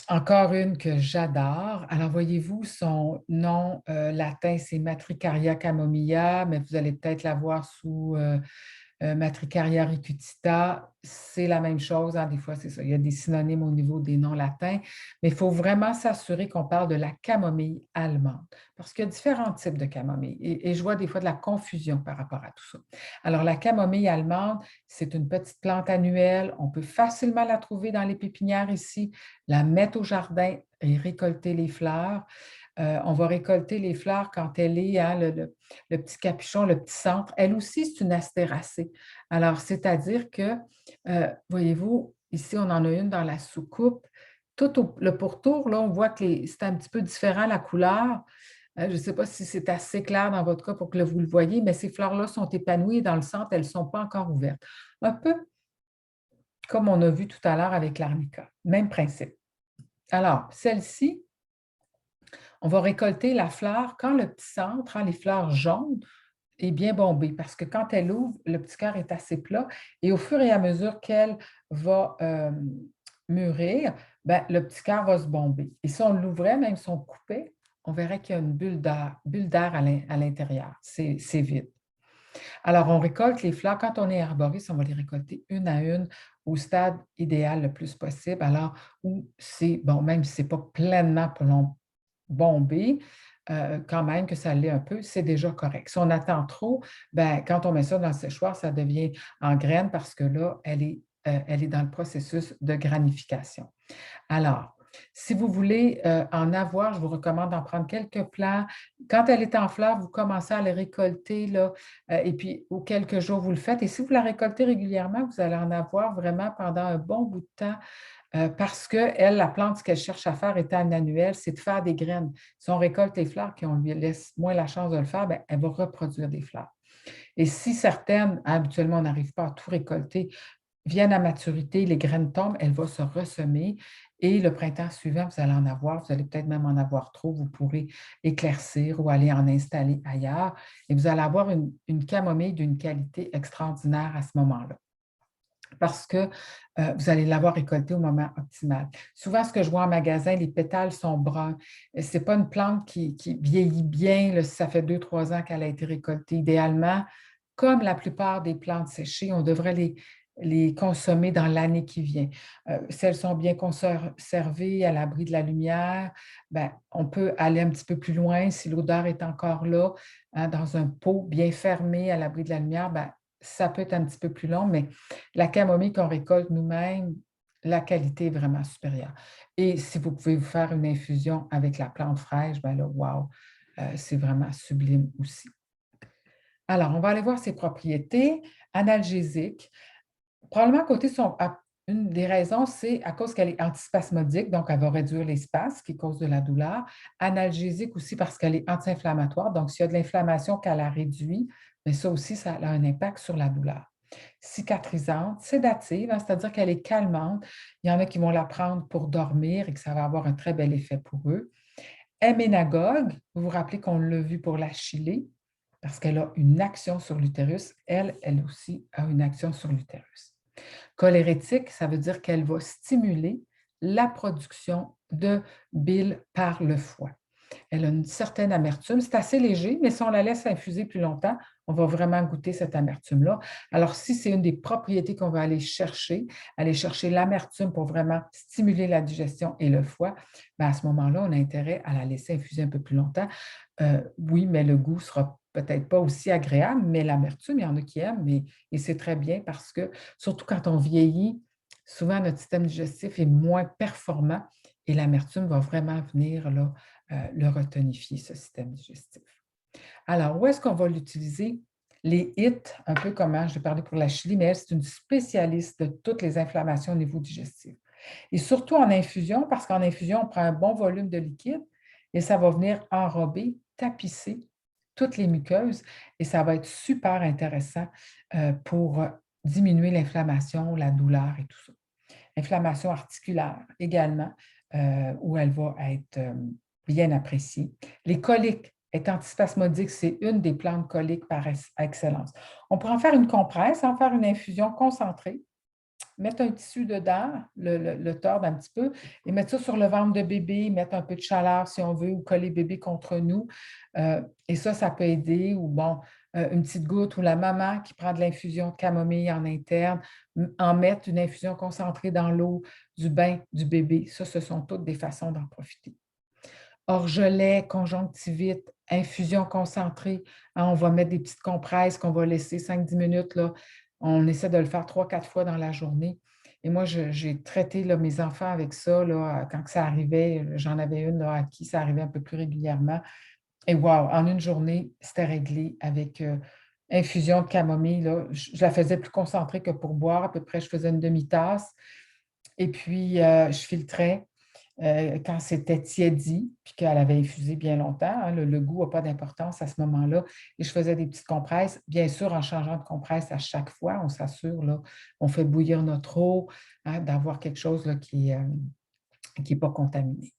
Encore une que j'adore. Alors, voyez-vous, son nom latin, c'est Matricaria camomilla, mais vous allez peut-être la voir sous Matricaria ricutita. C'est la même chose, hein, des fois, c'est ça. Il y a des synonymes au niveau des noms latins, mais il faut vraiment s'assurer qu'on parle de la camomille allemande, parce qu'il y a différents types de camomille et je vois des fois de la confusion par rapport à tout ça. Alors, la camomille allemande, c'est une petite plante annuelle. On peut facilement la trouver dans les pépinières ici, la mettre au jardin et récolter les fleurs. On va récolter les fleurs quand elle est, hein, le petit capuchon, le petit centre. Elle aussi, c'est une astéracée. Alors, c'est-à-dire que, voyez-vous, ici, on en a une dans la soucoupe. Le pourtour, là, on voit que c'est un petit peu différent la couleur. Je ne sais pas si c'est assez clair dans votre cas pour que vous le voyez, mais ces fleurs-là sont épanouies dans le centre, elles ne sont pas encore ouvertes. Un peu comme on a vu tout à l'heure avec l'arnica. Même principe. Alors, celle-ci, on va récolter la fleur quand le petit centre, hein, les fleurs jaunes, est bien bombé parce que quand elle ouvre, le petit cœur est assez plat et au fur et à mesure qu'elle va mûrir, ben, le petit cœur va se bomber. Et si on l'ouvrait, même si on coupait, on verrait qu'il y a une bulle d'air à l'intérieur. C'est vide. Alors, on récolte les fleurs. Quand on est arboriste, on va les récolter une à une au stade idéal le plus possible. Alors, où c'est, bon, même si ce n'est pas pleinement bombé, quand même que ça l'est un peu, c'est déjà correct. Si on attend trop, ben, quand on met ça dans le séchoir, ça devient en graines parce que là, elle est dans le processus de granification. Alors, si vous voulez en avoir, je vous recommande d'en prendre quelques plants. Quand elle est en fleurs, vous commencez à les récolter là, et puis aux quelques jours, vous le faites. Et si vous la récoltez régulièrement, vous allez en avoir vraiment pendant un bon bout de temps parce qu'elle, la plante, ce qu'elle cherche à faire étant une annuelle, c'est de faire des graines. Si on récolte les fleurs, qu'on lui laisse moins la chance de le faire, bien, elle va reproduire des fleurs. Et si certaines, habituellement, on n'arrive pas à tout récolter, viennent à maturité, les graines tombent, elle va se ressemer et le printemps suivant, vous allez en avoir, vous allez peut-être même en avoir trop, vous pourrez éclaircir ou aller en installer ailleurs et vous allez avoir une camomille d'une qualité extraordinaire à ce moment-là parce que vous allez l'avoir récoltée au moment optimal. Souvent, ce que je vois en magasin, les pétales sont bruns. Ce n'est pas une plante qui vieillit bien là, si ça fait 2, 3 ans qu'elle a été récoltée. Idéalement, comme la plupart des plantes séchées, on devrait les consommer dans l'année qui vient. Si elles sont bien conservées, à l'abri de la lumière, ben, on peut aller un petit peu plus loin si l'odeur est encore là, hein, dans un pot bien fermé à l'abri de la lumière, ben, ça peut être un petit peu plus long, mais la camomille qu'on récolte nous-mêmes, la qualité est vraiment supérieure. Et si vous pouvez vous faire une infusion avec la plante fraîche, ben là, wow, c'est vraiment sublime aussi. Alors, on va aller voir ses propriétés analgésiques. Probablement côté une des raisons, c'est à cause qu'elle est antispasmodique, donc elle va réduire les spasmes qui causent de la douleur. Analgésique aussi parce qu'elle est anti-inflammatoire, donc s'il y a de l'inflammation qu'elle la réduit, mais ça aussi, ça a un impact sur la douleur. Cicatrisante, sédative, hein, c'est-à-dire qu'elle est calmante. Il y en a qui vont la prendre pour dormir et que ça va avoir un très bel effet pour eux. Héménagogue, vous vous rappelez qu'on l'a vu pour la chilée, parce qu'elle a une action sur l'utérus. Elle aussi a une action sur l'utérus. Cholérétique, ça veut dire qu'elle va stimuler la production de bile par le foie. Elle a une certaine amertume. C'est assez léger, mais si on la laisse infuser plus longtemps, on va vraiment goûter cette amertume-là. Alors, si c'est une des propriétés qu'on va aller chercher l'amertume pour vraiment stimuler la digestion et le foie, bien à ce moment-là, on a intérêt à la laisser infuser un peu plus longtemps. Oui, mais le goût ne sera peut-être pas aussi agréable, mais l'amertume, il y en a qui aiment, et c'est très bien parce que, surtout quand on vieillit, souvent notre système digestif est moins performant et l'amertume va vraiment venir là, le retonifier, ce système digestif. Alors, où est-ce qu'on va l'utiliser? Les HIT, un peu comme j'ai parlé pour la chili, mais elle, c'est une spécialiste de toutes les inflammations au niveau digestif. Et surtout en infusion, parce qu'en infusion, on prend un bon volume de liquide et ça va venir enrober, tapisser toutes les muqueuses et ça va être super intéressant pour diminuer l'inflammation, la douleur et tout ça. Inflammation articulaire également, où elle va être bien appréciée. Les coliques, est antispasmodique, c'est une des plantes coliques par excellence. On pourrait en faire une compresse, en faire une infusion concentrée, mettre un tissu dedans, le tordre un petit peu et mettre ça sur le ventre de bébé, mettre un peu de chaleur si on veut ou coller bébé contre nous. Et ça peut aider. Ou bon, une petite goutte ou la maman qui prend de l'infusion de camomille en interne, en mettre une infusion concentrée dans l'eau du bain du bébé. Ça, ce sont toutes des façons d'en profiter. Orgelet, conjonctivite, infusion concentrée. Hein, on va mettre des petites compresses qu'on va laisser 5-10 minutes. Là. On essaie de le faire 3-4 fois dans la journée. Et moi, j'ai traité là, mes enfants avec ça. Là, quand ça arrivait, j'en avais une là, à qui ça arrivait un peu plus régulièrement. Et wow, en une journée, c'était réglé avec infusion de camomille. Là. Je la faisais plus concentrée que pour boire. À peu près, je faisais une demi-tasse. Et puis, je filtrais quand c'était tiédi, puis qu'elle avait infusé bien longtemps. Hein, le goût n'a pas d'importance à ce moment-là. Et je faisais des petites compresses, bien sûr en changeant de compresse à chaque fois. On s'assure, là, on fait bouillir notre eau, hein, d'avoir quelque chose là, qui n'est pas contaminé.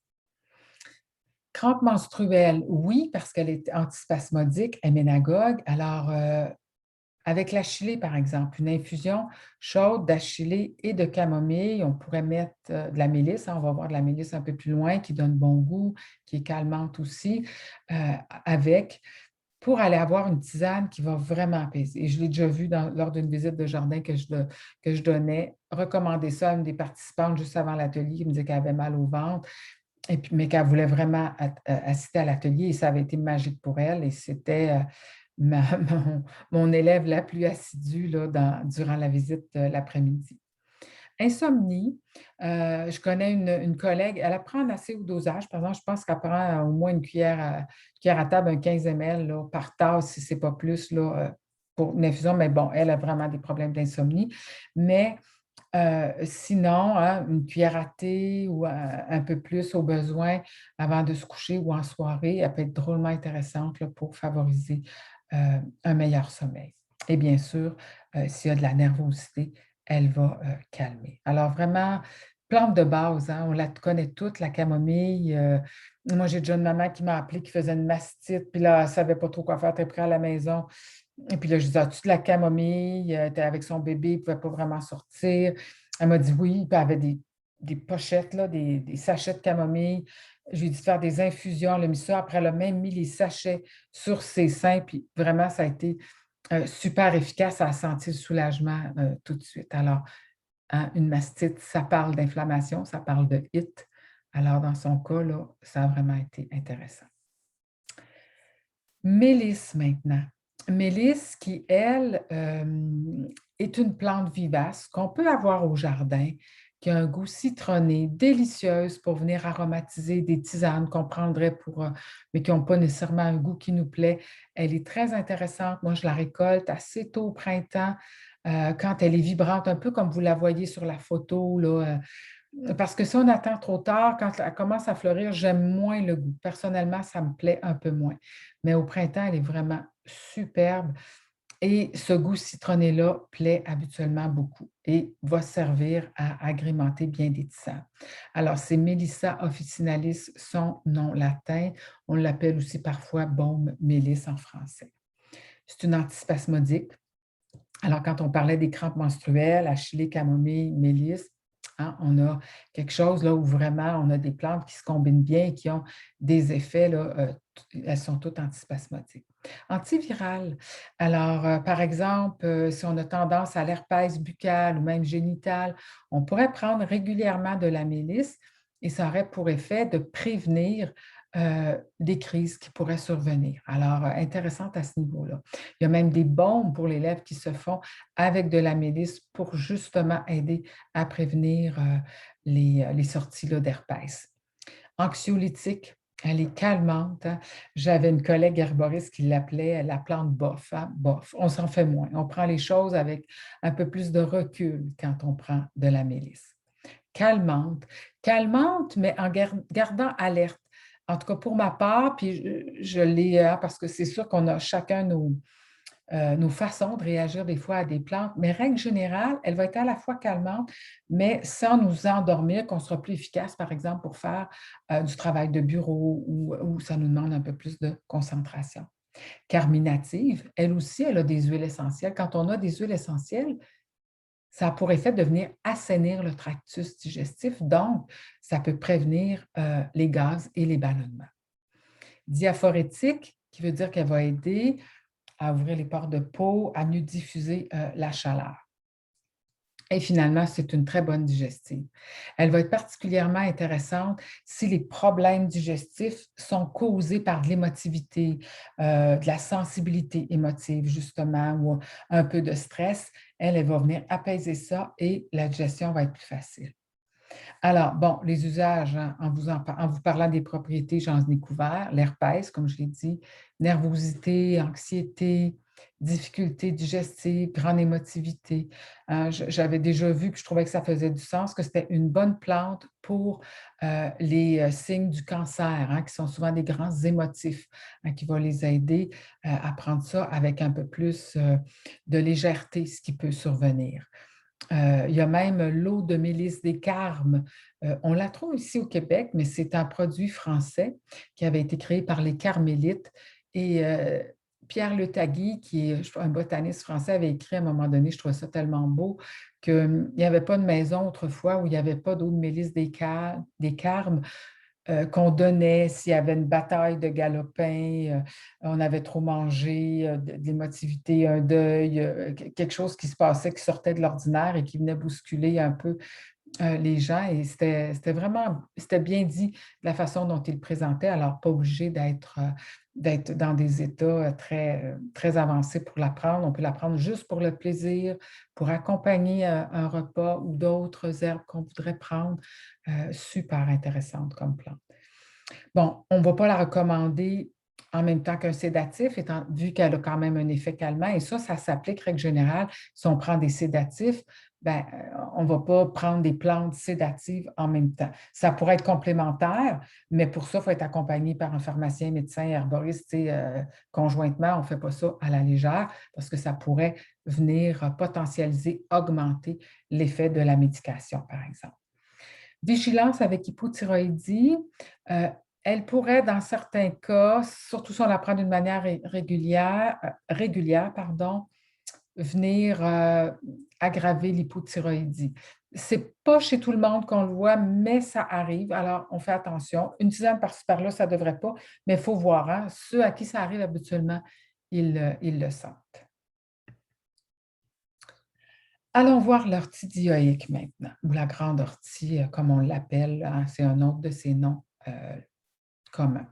Crampe menstruelle, oui, parce qu'elle est antispasmodique, héménagogue. Alors, avec l'achillée, par exemple, une infusion chaude d'achillée et de camomille, on pourrait mettre de la mélisse, hein, on va voir de la mélisse un peu plus loin, qui donne bon goût, qui est calmante aussi, avec, pour aller avoir une tisane qui va vraiment apaiser. Et je l'ai déjà vu lors d'une visite de jardin que je donnais, recommander ça à une des participantes juste avant l'atelier, qui me disait qu'elle avait mal au ventre, et puis, mais qu'elle voulait vraiment assister à l'atelier et ça avait été magique pour elle et c'était mon élève la plus assidue là, durant la visite l'après-midi. Insomnie, je connais une collègue, elle apprend assez au dosage. Par exemple, je pense qu'elle prend au moins une cuillère à table, un 15 ml là, par tasse, si ce n'est pas plus, là, pour une infusion. Mais bon, elle a vraiment des problèmes d'insomnie. Mais sinon, hein, une cuillère à thé ou un peu plus au besoin avant de se coucher ou en soirée, elle peut être drôlement intéressante là, pour favoriser un meilleur sommeil. Et bien sûr, s'il y a de la nervosité, elle va calmer. Alors vraiment, plante de base, hein, on la connaît toute, la camomille. Moi, j'ai déjà une maman qui m'a appelé qui faisait une mastite, puis là, elle ne savait pas trop quoi faire, très près à la maison. Et puis là, je disais, as-tu de la camomille? Elle était avec son bébé, il ne pouvait pas vraiment sortir. Elle m'a dit oui, puis elle avait des pochettes, là, des sachets de camomille. Je lui ai dit de faire des infusions, elle a mis ça. Après, elle a même mis les sachets sur ses seins, puis vraiment, ça a été super efficace à sentir le soulagement tout de suite. Alors, hein, une mastite, ça parle d'inflammation, ça parle de HIT. Alors, dans son cas, là, ça a vraiment été intéressant. Mélisse maintenant. Mélisse qui, elle, est une plante vivace qu'on peut avoir au jardin, qui a un goût citronné, délicieuse pour venir aromatiser des tisanes qu'on prendrait mais qui n'ont pas nécessairement un goût qui nous plaît. Elle est très intéressante. Moi, je la récolte assez tôt au printemps, quand elle est vibrante, un peu comme vous la voyez sur la photo, là, parce que si on attend trop tard, quand elle commence à fleurir, j'aime moins le goût. Personnellement, ça me plaît un peu moins. Mais au printemps, elle est vraiment superbe. Et ce goût citronné-là plaît habituellement beaucoup et va servir à agrémenter bien des tisanes. Alors, c'est Mélissa officinalis, son nom latin. On l'appelle aussi parfois baume mélisse en français. C'est une antispasmodique. Alors, quand on parlait des crampes menstruelles, achillée, camomille, mélisse, hein, on a quelque chose là où vraiment on a des plantes qui se combinent bien et qui ont des effets, là, elles sont toutes antispasmodiques. Antivirales. Alors, par exemple, si on a tendance à l'herpès buccal ou même génital, on pourrait prendre régulièrement de la mélisse et ça aurait pour effet de prévenir des crises qui pourraient survenir. Alors, intéressante à ce niveau-là. Il y a même des baumes pour les lèvres qui se font avec de la mélisse pour justement aider à prévenir les sorties d'herpès. Anxiolytique, elle est calmante, hein. J'avais une collègue herboriste qui l'appelait la plante bof, hein, bof. On s'en fait moins. On prend les choses avec un peu plus de recul quand on prend de la mélisse. Calmante, calmante, mais en gardant alerte. En tout cas, pour ma part, puis je l'ai, hein, parce que c'est sûr qu'on a chacun nos façons de réagir des fois à des plantes, mais règle générale, elle va être à la fois calmante, mais sans nous endormir, qu'on sera plus efficace, par exemple, pour faire du travail de bureau ou ça nous demande un peu plus de concentration. Carminative, elle aussi, elle a des huiles essentielles. Quand on a des huiles essentielles, ça a pour effet de venir assainir le tractus digestif, donc ça peut prévenir les gaz et les ballonnements. Diaphorétique, qui veut dire qu'elle va aider à ouvrir les pores de peau, à mieux diffuser la chaleur. Et finalement, c'est une très bonne digestive. Elle va être particulièrement intéressante si les problèmes digestifs sont causés par de l'émotivité, de la sensibilité émotive, justement, ou un peu de stress. Elle va venir apaiser ça et la digestion va être plus facile. Alors, bon, les usages, hein, en vous parlant des propriétés, j'en ai couvert. L'herpès, comme je l'ai dit, nervosité, anxiété, difficulté digestive, grande émotivité. J'avais déjà vu, puis je trouvais que ça faisait du sens, que c'était une bonne plante pour les signes du cancer, hein, qui sont souvent des grands émotifs, hein, qui va les aider à prendre ça avec un peu plus de légèreté, ce qui peut survenir. Il y a même l'eau de mélisse des Carmes. On la trouve ici au Québec, mais c'est un produit français qui avait été créé par les Carmélites. Et Pierre Le Tagui, qui est un botaniste français, avait écrit à un moment donné, je trouvais ça tellement beau, qu'il n'y avait pas de maison autrefois où il n'y avait pas d'eau de mélisse des Carmes qu'on donnait s'il y avait une bataille de galopins, on avait trop mangé, de l'émotivité, un deuil, quelque chose qui se passait, qui sortait de l'ordinaire et qui venait bousculer un peu les gens. Et c'était bien dit de la façon dont il le présentait, alors pas obligé d'être dans des états très avancés pour l'apprendre. On peut l'apprendre juste pour le plaisir, pour accompagner un repas ou d'autres herbes qu'on voudrait prendre. Super intéressante comme plante. Bon, on ne va pas la recommander en même temps qu'un sédatif, vu qu'elle a quand même un effet calmant. Et ça s'applique, règle générale, si on prend des sédatifs, ben, on ne va pas prendre des plantes sédatives en même temps. Ça pourrait être complémentaire, mais pour ça, il faut être accompagné par un pharmacien, médecin, herboriste. Conjointement, on ne fait pas ça à la légère parce que ça pourrait venir potentialiser, augmenter l'effet de la médication, par exemple. Vigilance avec hypothyroïdie, elle pourrait, dans certains cas, surtout si on la prend d'une manière régulière, pardon, venir aggraver l'hypothyroïdie. Ce n'est pas chez tout le monde qu'on le voit, mais ça arrive. Alors, on fait attention. Une tisane par-ci par-là, ça ne devrait pas, mais il faut voir. Hein, ceux à qui ça arrive habituellement, ils le sentent. Allons voir l'ortie dioïque maintenant, ou la grande ortie, comme on l'appelle, hein, c'est un autre de ses noms communs.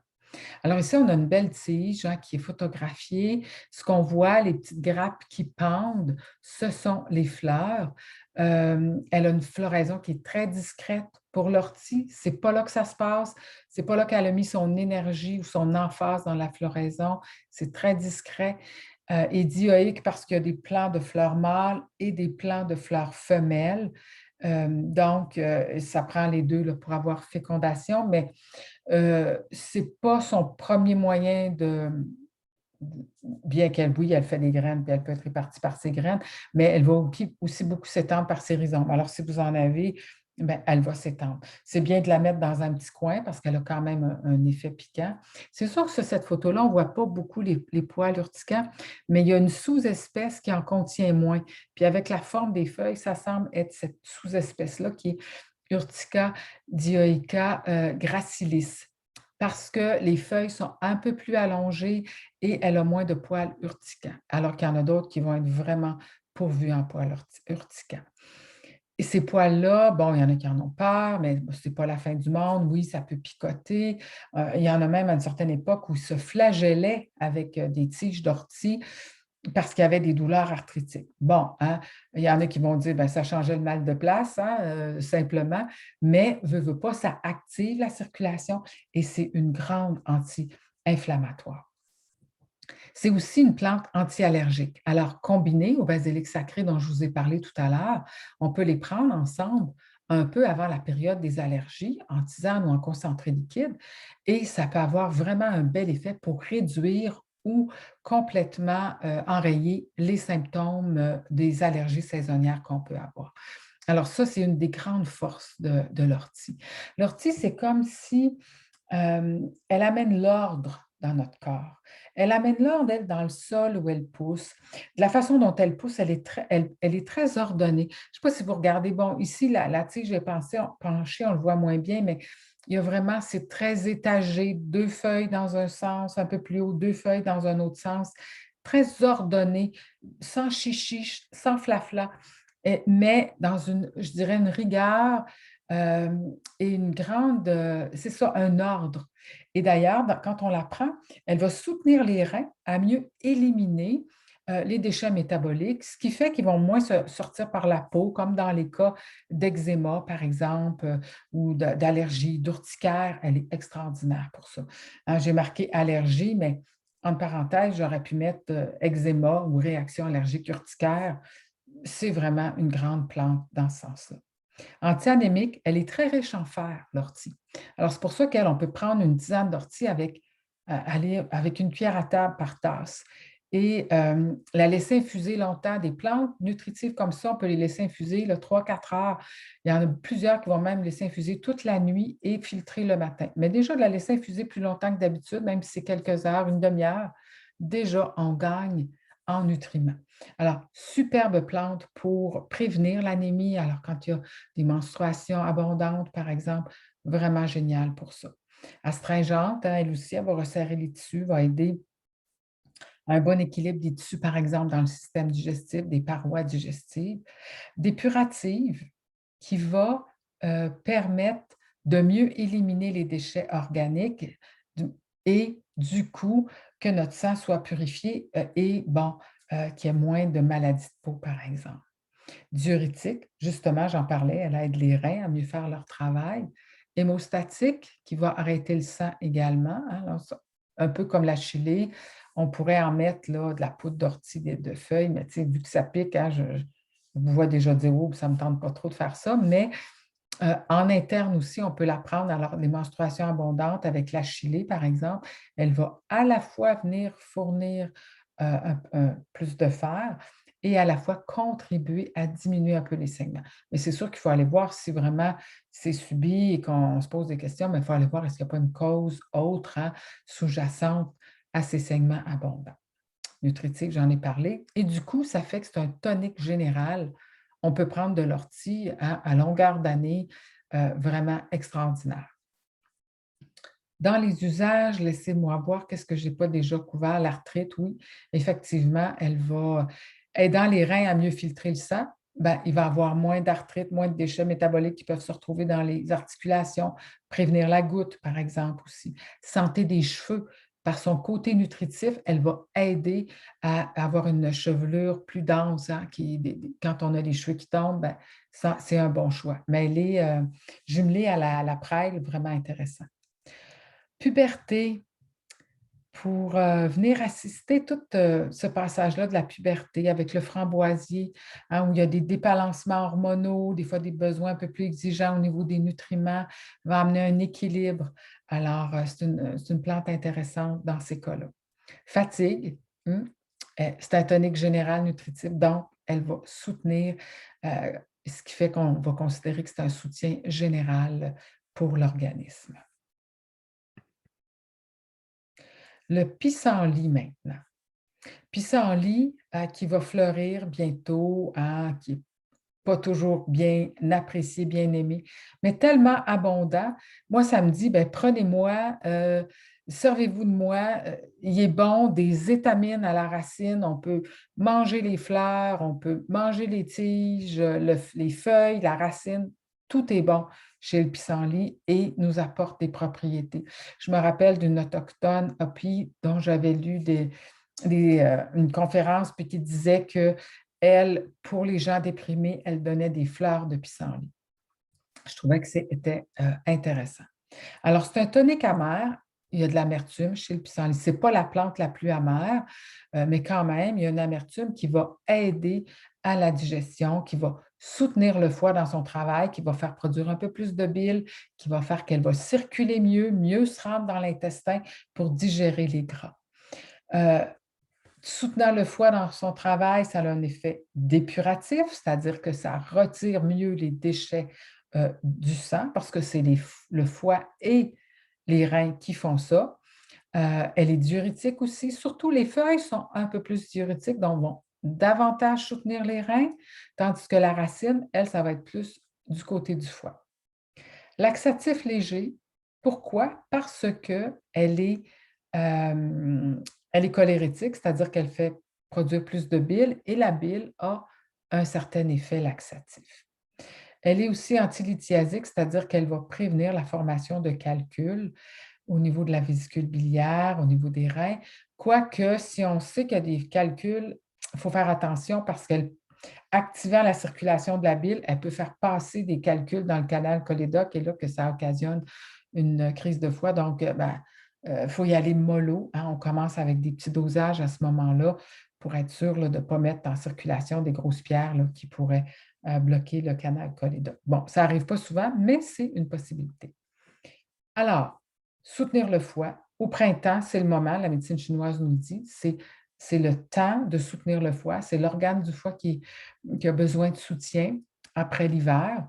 Alors ici, on a une belle tige hein, qui est photographiée. Ce qu'on voit, les petites grappes qui pendent, ce sont les fleurs. Elle a une floraison qui est très discrète pour l'ortie. Ce n'est pas là que ça se passe. Ce n'est pas là qu'elle a mis son énergie ou son emphase dans la floraison. C'est très discret. Et dioïque parce qu'il y a des plants de fleurs mâles et des plants de fleurs femelles. Donc, ça prend les deux là, pour avoir fécondation, mais ce n'est pas son premier moyen de, bien qu'elle, oui, elle fait des graines, puis elle peut être répartie par ses graines, mais elle va aussi beaucoup s'étendre par ses rhizomes. Alors, si vous en avez, bien, elle va s'étendre. C'est bien de la mettre dans un petit coin parce qu'elle a quand même un effet piquant. C'est sûr que sur cette photo-là, on ne voit pas beaucoup les poils urticants, mais il y a une sous-espèce qui en contient moins. Puis avec la forme des feuilles, ça semble être cette sous-espèce-là qui est Urtica dioica gracilis parce que les feuilles sont un peu plus allongées et elle a moins de poils urticants, alors qu'il y en a d'autres qui vont être vraiment pourvus en poils urticants. Et ces poils-là, bon, il y en a qui en ont peur, mais ce n'est pas la fin du monde. Oui, ça peut picoter. Il y en a même à une certaine époque où ils se flagellaient avec des tiges d'ortie parce qu'il y avait des douleurs arthritiques. Bon, hein, il y en a qui vont dire, bien, ça changeait le mal de place, hein, simplement, mais veut pas, ça active la circulation et c'est une grande anti-inflammatoire. C'est aussi une plante anti-allergique. Alors, combinée au basilic sacré dont je vous ai parlé tout à l'heure, on peut les prendre ensemble un peu avant la période des allergies, en tisane ou en concentré liquide, et ça peut avoir vraiment un bel effet pour réduire ou complètement enrayer les symptômes des allergies saisonnières qu'on peut avoir. Alors ça, c'est une des grandes forces de l'ortie. L'ortie, c'est comme si elle amène l'ordre dans notre corps. Elle amène l'ordre, elle, dans le sol où elle pousse. De la façon dont elle pousse, elle est très ordonnée. Je ne sais pas si vous regardez, bon, ici, la tige est penchée, on le voit moins bien, mais il y a vraiment, c'est très étagé, deux feuilles dans un sens, un peu plus haut, deux feuilles dans un autre sens, très ordonné, sans chichi, sans flafla, mais dans une, je dirais, une rigueur euh, et une grande, c'est ça, un ordre. Et d'ailleurs, quand on la prend, elle va soutenir les reins à mieux éliminer les déchets métaboliques, ce qui fait qu'ils vont moins sortir par la peau, comme dans les cas d'eczéma, par exemple, ou d'allergie, d'urticaire. Elle est extraordinaire pour ça. Hein, j'ai marqué allergie, mais en parenthèse, j'aurais pu mettre eczéma ou réaction allergique urticaire. C'est vraiment une grande plante dans ce sens-là. Anti-anémique, elle est très riche en fer, l'ortie. Alors, c'est pour ça qu'on peut prendre une tisane d'ortie avec une cuillère à table par tasse et la laisser infuser longtemps. Des plantes nutritives comme ça, on peut les laisser infuser 3-4 heures. Il y en a plusieurs qui vont même laisser infuser toute la nuit et filtrer le matin. Mais déjà, de la laisser infuser plus longtemps que d'habitude, même si c'est quelques heures, une demi-heure, déjà, on gagne en nutriments. Alors, superbe plante pour prévenir l'anémie. Alors, quand il y a des menstruations abondantes, par exemple, vraiment génial pour ça. Astringente, hein, elle aussi, elle va resserrer les tissus, va aider à un bon équilibre des tissus, par exemple, dans le système digestif, des parois digestives. Dépurative, qui va permettre de mieux éliminer les déchets organiques et du coup que notre sang soit purifié et bon, qu'il y ait moins de maladies de peau, par exemple. Diurétique, justement, j'en parlais, elle aide les reins à mieux faire leur travail. Hémostatique, qui va arrêter le sang également. Hein, alors, un peu comme la chili, on pourrait en mettre là, de la poudre d'ortie, de feuilles, mais vu que ça pique, hein, je vous vois déjà dire, oh, ça ne me tente pas trop de faire ça, mais en interne aussi, on peut la prendre. Alors, les menstruations abondantes avec la chili, par exemple, elle va à la fois venir fournir plus de fer et à la fois contribuer à diminuer un peu les saignements. Mais c'est sûr qu'il faut aller voir si vraiment c'est subi et qu'on se pose des questions, mais il faut aller voir est-ce qu'il n'y a pas une cause autre, hein, sous-jacente à ces saignements abondants. Nutritif, j'en ai parlé. Et du coup, ça fait que c'est un tonique général. On peut prendre de l'ortie à longueur d'année, vraiment extraordinaire. Dans les usages, laissez-moi voir qu'est-ce que je n'ai pas déjà couvert. L'arthrite, oui, effectivement, elle va aider les reins à mieux filtrer le sang ben, il va avoir moins d'arthrite, moins de déchets métaboliques qui peuvent se retrouver dans les articulations, prévenir la goutte, par exemple, aussi. Santé des cheveux, par son côté nutritif, elle va aider à avoir une chevelure plus dense, hein, quand on a les cheveux qui tombent, ben, ça, c'est un bon choix. Mais elle est jumelée à la prêle, vraiment intéressant. Puberté, pour venir assister tout ce passage-là de la puberté avec le framboisier, hein, où il y a des débalancements hormonaux, des fois des besoins un peu plus exigeants au niveau des nutriments, va amener un équilibre. Alors, c'est une plante intéressante dans ces cas-là. Fatigue, c'est un tonique général nutritif, donc elle va soutenir, ce qui fait qu'on va considérer que c'est un soutien général pour l'organisme. Le pissenlit maintenant. Pissenlit, qui va fleurir bientôt, hein, qui n'est pas toujours bien apprécié, bien aimé, mais tellement abondant. Moi, ça me dit, ben, prenez-moi, servez-vous de moi. Il est bon, des étamines à la racine. On peut manger les fleurs, on peut manger les tiges, les feuilles, la racine. Tout est bon chez le pissenlit et nous apporte des propriétés. Je me rappelle d'une autochtone Hopi dont j'avais lu une conférence puis qui disait que elle, pour les gens déprimés, elle donnait des fleurs de pissenlit. Je trouvais que c'était intéressant. Alors, c'est un tonique amer. Il y a de l'amertume chez le pissenlit. Ce n'est pas la plante la plus amère, mais quand même, il y a une amertume qui va aider à la digestion, qui va soutenir le foie dans son travail, qui va faire produire un peu plus de bile, qui va faire qu'elle va circuler mieux, mieux se rendre dans l'intestin pour digérer les gras. Euh, Soutenant le foie dans son travail, ça a un effet dépuratif, c'est-à-dire que ça retire mieux les déchets du sang parce que c'est le foie et les reins qui font ça. Elle est diurétique aussi. Surtout, les feuilles sont un peu plus diurétiques, donc vont davantage soutenir les reins, tandis que la racine, elle, ça va être plus du côté du foie. Laxatif léger, pourquoi? Parce euh, elle est cholérétique, c'est-à-dire qu'elle fait produire plus de bile et la bile a un certain effet laxatif. Elle est aussi antilithiasique, c'est-à-dire qu'elle va prévenir la formation de calculs au niveau de la vésicule biliaire, au niveau des reins. Quoique, si on sait qu'il y a des calculs, il faut faire attention parce qu'elle activant la circulation de la bile, elle peut faire passer des calculs dans le canal cholédoque et là que ça occasionne une crise de foie. Donc, faut y aller mollo, hein. On commence avec des petits dosages à ce moment-là pour être sûr là, de ne pas mettre en circulation des grosses pierres là, qui pourraient bloquer le canal cholédoque. Bon, ça n'arrive pas souvent, mais c'est une possibilité. Alors, soutenir le foie. Au printemps, c'est le moment, la médecine chinoise nous le dit, c'est le temps de soutenir le foie. C'est l'organe du foie qui a besoin de soutien après l'hiver.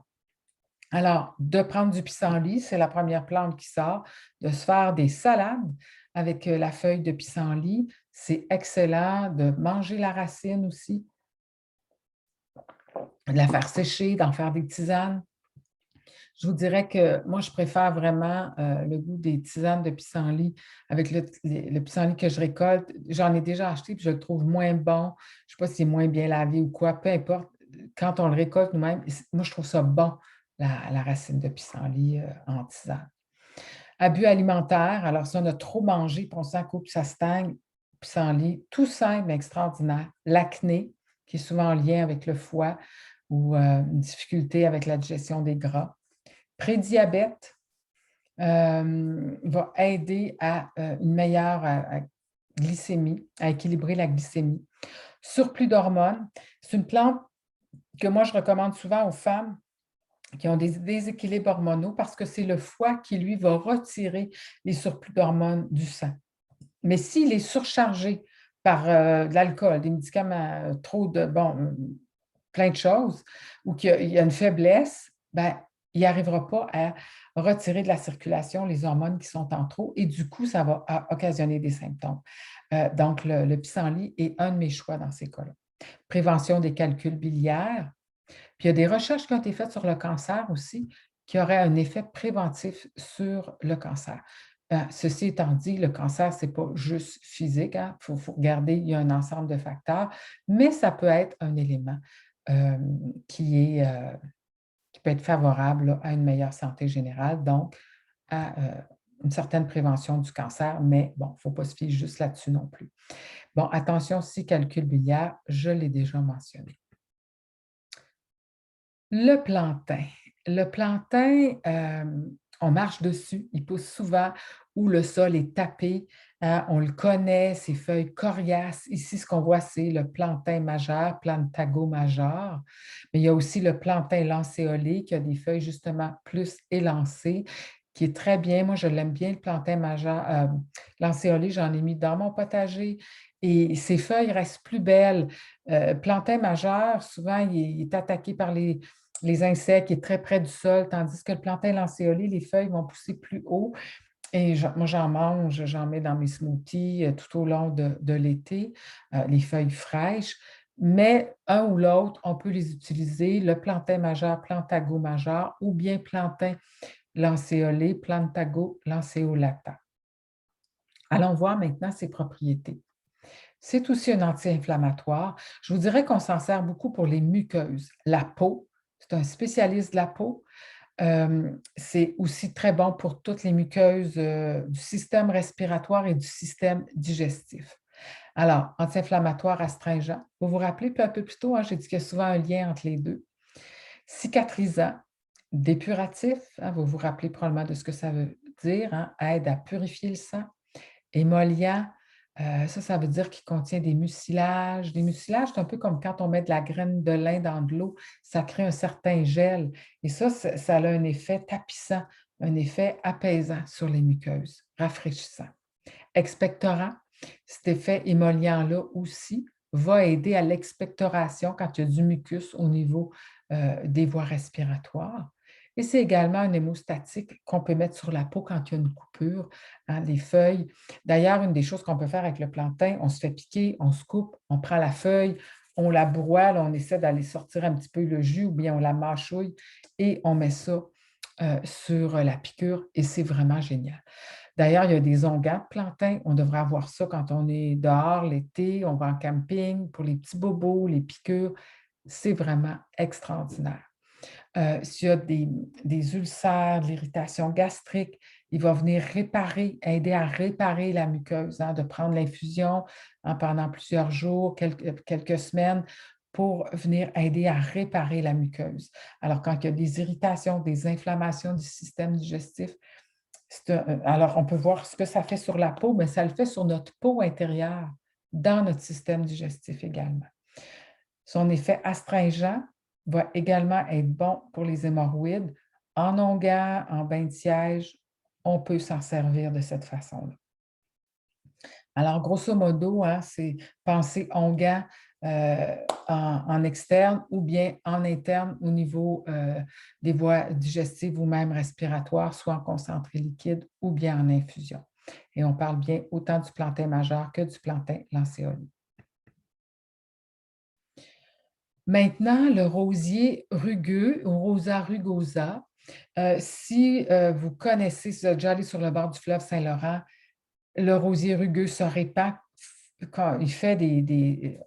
Alors, de prendre du pissenlit, c'est la première plante qui sort, de se faire des salades avec la feuille de pissenlit. C'est excellent de manger la racine aussi, de la faire sécher, d'en faire des tisanes. Je vous dirais que moi, je préfère vraiment le goût des tisanes de pissenlit avec le pissenlit que je récolte. J'en ai déjà acheté puis je le trouve moins bon. Je ne sais pas si c'est moins bien lavé ou quoi, peu importe. Quand on le récolte nous-mêmes, moi, je trouve ça bon, la racine de pissenlit en tisane. Abus alimentaire, alors si on a trop mangé puis on sent que ça stagne, pissenlit, tout simple mais extraordinaire. L'acné, qui est souvent en lien avec le foie ou une difficulté avec la digestion des gras. Prédiabète va aider à une meilleure glycémie, à équilibrer la glycémie. Surplus d'hormones, c'est une plante que moi, je recommande souvent aux femmes qui ont des déséquilibres hormonaux parce que c'est le foie qui, lui, va retirer les surplus d'hormones du sang. Mais s'il est surchargé par de l'alcool, des médicaments, trop de, plein de choses, ou qu'il y a une faiblesse, ben, il n'arrivera pas à retirer de la circulation les hormones qui sont en trop et du coup, ça va occasionner des symptômes. Donc, le pissenlit est un de mes choix dans ces cas-là. Prévention des calculs biliaires. Puis, il y a des recherches qui ont été faites sur le cancer aussi qui auraient un effet préventif sur le cancer. Ceci étant dit, le cancer, ce n'est pas juste physique. Il faut regarder, il y a un ensemble de facteurs, mais ça peut être un élément qui est, qui peut être favorable là, à une meilleure santé générale, donc à une certaine prévention du cancer, mais bon, il ne faut pas se fier juste là-dessus non plus. Bon, attention aussi, calcul biliaire, je l'ai déjà mentionné. Le plantain. Le plantain, on marche dessus, il pousse souvent où le sol est tapé, hein, on le connaît, ses feuilles coriaces. Ici, ce qu'on voit, c'est le plantain majeur, Plantago major, mais il y a aussi le plantain lancéolé qui a des feuilles justement plus élancées, qui est très bien. Moi, je l'aime bien, le plantain majeur, lancéolé, j'en ai mis dans mon potager et ses feuilles restent plus belles. Plantain majeur, souvent, il est attaqué par les insectes, il est très près du sol, tandis que le plantain lancéolé, les feuilles vont pousser plus haut. Et moi, j'en mange, j'en mets dans mes smoothies tout au long de l'été, les feuilles fraîches. Mais un ou l'autre, on peut les utiliser, le plantain majeur, Plantago majeur, ou bien plantain lancéolé, Plantago lanceolata. Allons voir maintenant ses propriétés. C'est aussi un anti-inflammatoire. Je vous dirais qu'on s'en sert beaucoup pour les muqueuses. La peau, c'est un spécialiste de la peau. C'est aussi très bon pour toutes les muqueuses du système respiratoire et du système digestif. Alors, anti-inflammatoire, astringent. Vous vous rappelez un peu plus tôt, hein, j'ai dit qu'il y a souvent un lien entre les deux. Cicatrisant, dépuratif, hein, vous vous rappelez probablement de ce que ça veut dire, hein, aide à purifier le sang. Émollient, ça veut dire qu'il contient des mucilages. Des mucilages, c'est un peu comme quand on met de la graine de lin dans de l'eau, ça crée un certain gel. Et ça a un effet tapissant, un effet apaisant sur les muqueuses, rafraîchissant. Expectorant, cet effet émollient-là aussi va aider à l'expectoration quand il y a du mucus au niveau des voies respiratoires. Et c'est également un hémostatique qu'on peut mettre sur la peau quand il y a une coupure, hein, les feuilles. D'ailleurs, une des choses qu'on peut faire avec le plantain, on se fait piquer, on se coupe, on prend la feuille, on la broie, là, on essaie d'aller sortir un petit peu le jus ou bien on la mâchouille et on met ça sur la piqûre et c'est vraiment génial. D'ailleurs, il y a des onguents de plantain. On devrait avoir ça quand on est dehors l'été, on va en camping pour les petits bobos, les piqûres. C'est vraiment extraordinaire. S'il y a des ulcères, de l'irritation gastrique, il va venir réparer, aider à réparer la muqueuse, hein, de prendre l'infusion pendant plusieurs jours, quelques semaines pour venir aider à réparer la muqueuse. Alors, quand il y a des irritations, des inflammations du système digestif, alors, on peut voir ce que ça fait sur la peau, mais ça le fait sur notre peau intérieure, dans notre système digestif également. Son effet astringent va également être bon pour les hémorroïdes. En onguent, en bain de siège, on peut s'en servir de cette façon-là. Alors, grosso modo, hein, c'est penser onguent en externe ou bien en interne au niveau des voies digestives ou même respiratoires, soit en concentré liquide ou bien en infusion. Et on parle bien autant du plantain majeur que du plantain lancéolé. Maintenant, le rosier rugueux, Rosa rugosa. Si vous connaissez, si vous êtes déjà allé sur le bord du fleuve Saint-Laurent, le rosier rugueux se répand quand il fait des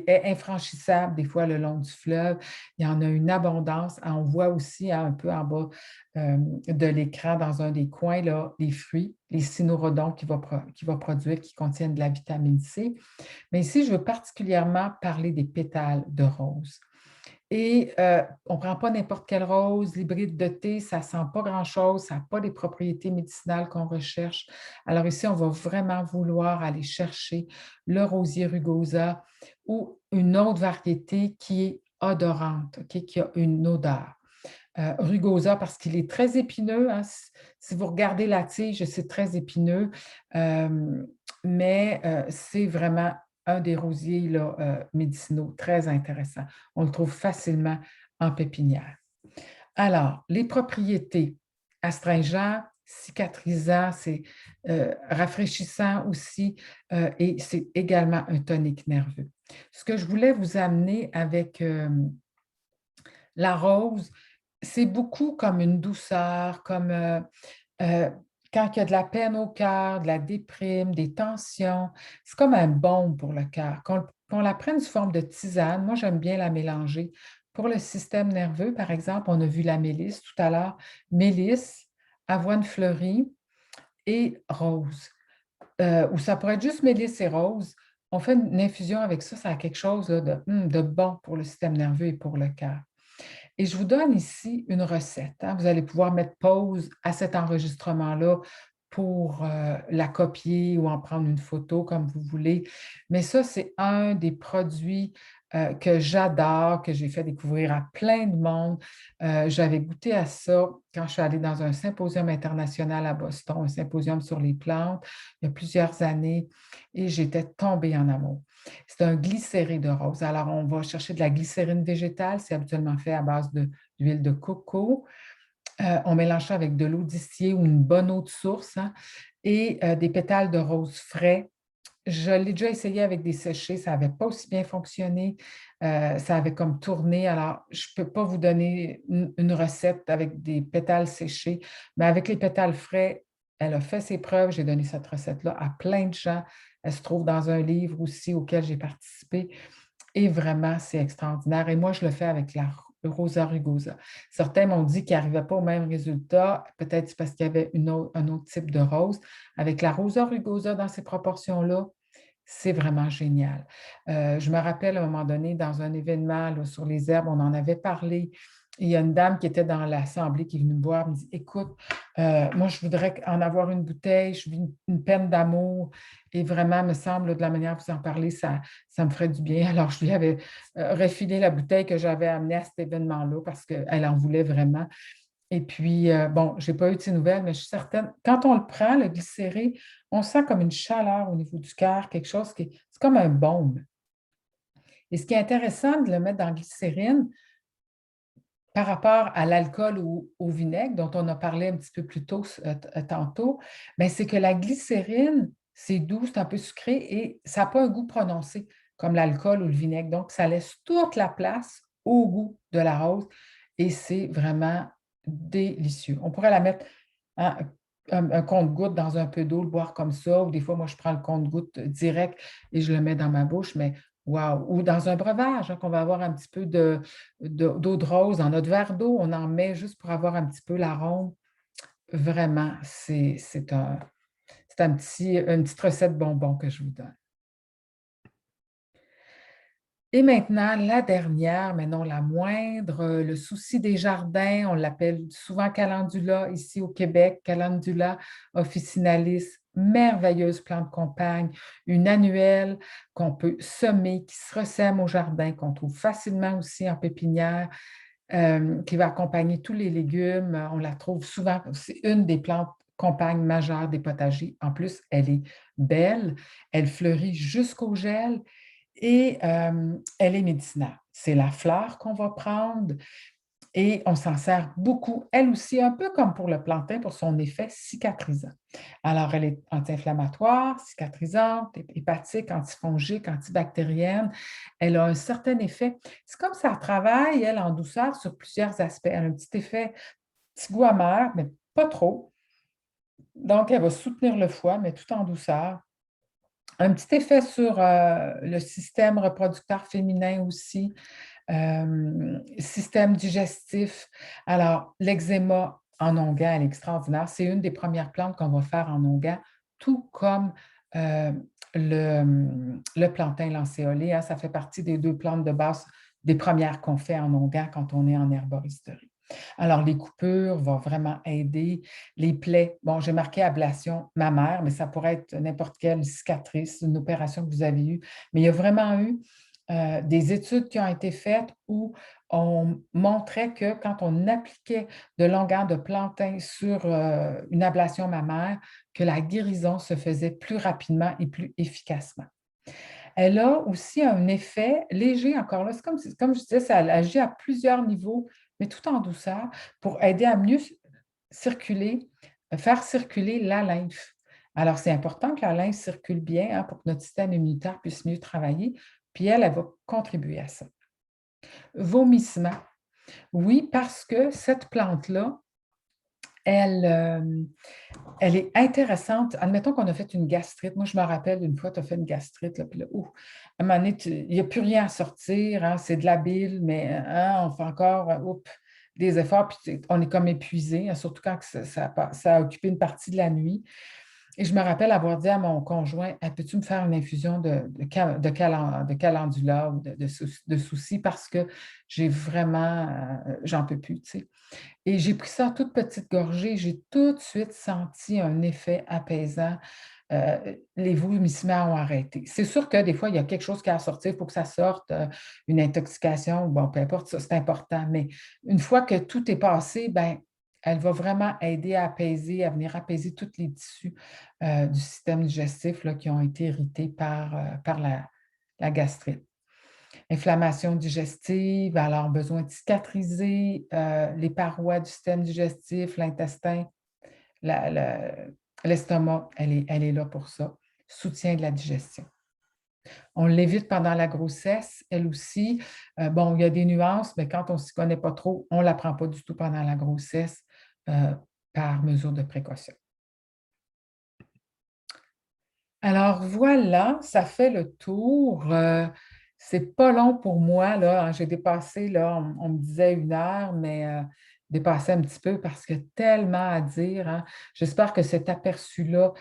haies infranchissables, des fois le long du fleuve. Il y en a une abondance. On voit aussi hein, un peu en bas de l'écran, dans un des coins, là, les fruits, les cynorhodons qui va produire, qui contiennent de la vitamine C. Mais ici, je veux particulièrement parler des pétales de rose. Et on ne prend pas n'importe quelle rose, l'hybride de thé, ça ne sent pas grand-chose, ça n'a pas les propriétés médicinales qu'on recherche. Alors ici, on va vraiment vouloir aller chercher le rosier rugosa ou une autre variété qui est odorante, okay, qui a une odeur. Rugosa parce qu'il est très épineux. Hein. Si vous regardez la tige, c'est très épineux, mais c'est vraiment un des rosiers là, médicinaux très intéressant. On le trouve facilement en pépinière. Alors, les propriétés astringent, cicatrisant, c'est rafraîchissant aussi et c'est également un tonique nerveux. Ce que je voulais vous amener avec la rose, c'est beaucoup comme une douceur, comme euh, quand il y a de la peine au cœur, de la déprime, des tensions, c'est comme un baume pour le cœur. qu'on la prenne sous forme de tisane. Moi, j'aime bien la mélanger. Pour le système nerveux, par exemple, on a vu la mélisse tout à l'heure. Mélisse, avoine fleurie et rose. Ou ça pourrait être juste mélisse et rose. On fait une infusion avec ça, ça a quelque chose là, de bon pour le système nerveux et pour le cœur. Et je vous donne ici une recette, hein. Vous allez pouvoir mettre pause à cet enregistrement-là pour la copier ou en prendre une photo comme vous voulez. Mais ça, c'est un des produits que j'adore, que j'ai fait découvrir à plein de monde. J'avais goûté à ça quand je suis allée dans un symposium international à Boston, un symposium sur les plantes, il y a plusieurs années, et j'étais tombée en amour. C'est un glycéré de rose. Alors, on va chercher de la glycérine végétale. C'est habituellement fait à base d'huile de coco. On mélange ça avec de l'eau distillée ou une bonne eau de source, hein, et des pétales de rose frais. Je l'ai déjà essayé avec des séchés, ça n'avait pas aussi bien fonctionné. Ça avait comme tourné. Alors, je ne peux pas vous donner une recette avec des pétales séchés, mais avec les pétales frais, elle a fait ses preuves. J'ai donné cette recette-là à plein de gens. Elle se trouve dans un livre aussi auquel j'ai participé. Et vraiment, c'est extraordinaire. Et moi, je le fais avec la Rosa rugosa. Certains m'ont dit qu'ils n'arrivaient pas au même résultat. Peut-être c'est parce qu'il y avait un autre type de rose. Avec la Rosa rugosa dans ces proportions-là, c'est vraiment génial. Je me rappelle à un moment donné, dans un événement là, sur les herbes, on en avait parlé. Il y a une dame qui était dans l'assemblée qui est venue me voir, me dit, écoute, moi, je voudrais en avoir une bouteille, je vis une peine d'amour et vraiment, me semble, de la manière que vous en parlez, ça me ferait du bien. Alors, je lui avais refilé la bouteille que j'avais amenée à cet événement-là parce qu'elle en voulait vraiment. Et puis, bon, je n'ai pas eu de ces nouvelles, mais je suis certaine, quand on le prend, le glycéré, on sent comme une chaleur au niveau du cœur, quelque chose qui c'est comme un baume. Et ce qui est intéressant de le mettre dans la glycérine par rapport à l'alcool ou au vinaigre, dont on a parlé un petit peu plus tôt tantôt, ben, c'est que la glycérine, c'est doux, c'est un peu sucré et ça n'a pas un goût prononcé comme l'alcool ou le vinaigre. Donc, ça laisse toute la place au goût de la rose et c'est vraiment délicieux. On pourrait la mettre, hein, un compte-gouttes dans un peu d'eau, le boire comme ça, ou des fois, moi, je prends le compte-gouttes direct et je le mets dans ma bouche, mais wow! Ou dans un breuvage, hein, qu'on va avoir un petit peu d'eau de rose dans notre verre d'eau, on en met juste pour avoir un petit peu l'arôme. Vraiment, une petite recette bonbon que je vous donne. Et maintenant, la dernière, mais non la moindre, le souci des jardins, on l'appelle souvent calendula ici au Québec, calendula officinalis, merveilleuse plante compagne, une annuelle qu'on peut semer, qui se ressème au jardin, qu'on trouve facilement aussi en pépinière, qui va accompagner tous les légumes. On la trouve souvent, c'est une des plantes compagnes majeures des potagers. En plus, elle est belle, elle fleurit jusqu'au gel et elle est médicinale. C'est la fleur qu'on va prendre et on s'en sert beaucoup, elle aussi, un peu comme pour le plantain, pour son effet cicatrisant. Alors, elle est anti-inflammatoire, cicatrisante, hépatique, antifongique, antibactérienne. Elle a un certain effet. C'est comme ça travaille, elle, en douceur sur plusieurs aspects. Elle a un petit effet, petit goût amer, mais pas trop. Donc, elle va soutenir le foie, mais tout en douceur. Un petit effet sur le système reproducteur féminin aussi, système digestif. Alors, l'eczéma en onguent, elle est extraordinaire. C'est une des premières plantes qu'on va faire en onguent, tout comme euh, le plantain lancéolé, hein. Ça fait partie des deux plantes de base, des premières qu'on fait en onguent quand on est en herboristerie. Alors, les coupures vont vraiment aider. Les plaies, bon, j'ai marqué ablation mammaire, mais ça pourrait être n'importe quelle cicatrice, une opération que vous avez eue. Mais il y a vraiment eu des études qui ont été faites où on montrait que quand on appliquait de l'onguent de plantain sur une ablation mammaire, que la guérison se faisait plus rapidement et plus efficacement. Elle a aussi un effet léger, encore là, c'est comme je disais, ça agit à plusieurs niveaux, mais tout en douceur, pour aider à mieux circuler, faire circuler la lymphe. Alors, c'est important que la lymphe circule bien, hein, pour que notre système immunitaire puisse mieux travailler, puis elle va contribuer à ça. Vomissement. Oui, parce que cette plante-là, Elle, elle est intéressante. Admettons qu'on a fait une gastrite. Moi, je me rappelle une fois, tu as fait une gastrite, là, puis là, à un moment donné, il n'y a plus rien à sortir, hein, c'est de la bile, mais hein, on fait encore des efforts, puis on est comme épuisé, hein, surtout quand ça a occupé une partie de la nuit. Et je me rappelle avoir dit à mon conjoint, ah, peux-tu me faire une infusion de calendula ou de soucis parce que j'ai vraiment, j'en peux plus, tu sais. Et j'ai pris ça à toute petite gorgée. J'ai tout de suite senti un effet apaisant. Les vomissements ont arrêté. C'est sûr que des fois, il y a quelque chose qui a à sortir pour que ça sorte, une intoxication, bon, peu importe, ça, c'est important. Mais une fois que tout est passé, ben, elle va vraiment aider à apaiser, à venir apaiser tous les tissus du système digestif là, qui ont été irrités par la gastrite. Inflammation digestive, alors besoin de cicatriser les parois du système digestif, l'intestin, l'estomac, elle est là pour ça. Soutien de la digestion. On l'évite pendant la grossesse, elle aussi. Bon, il y a des nuances, mais quand on ne s'y connaît pas trop, on ne la prend pas du tout pendant la grossesse euh, par mesure de précaution. Alors voilà, ça fait le tour. C'est pas long pour moi, là, hein. J'ai dépassé, là, on me disait 1 heure, mais dépassé un petit peu parce qu'il y a tellement à dire, hein. J'espère que cet aperçu-là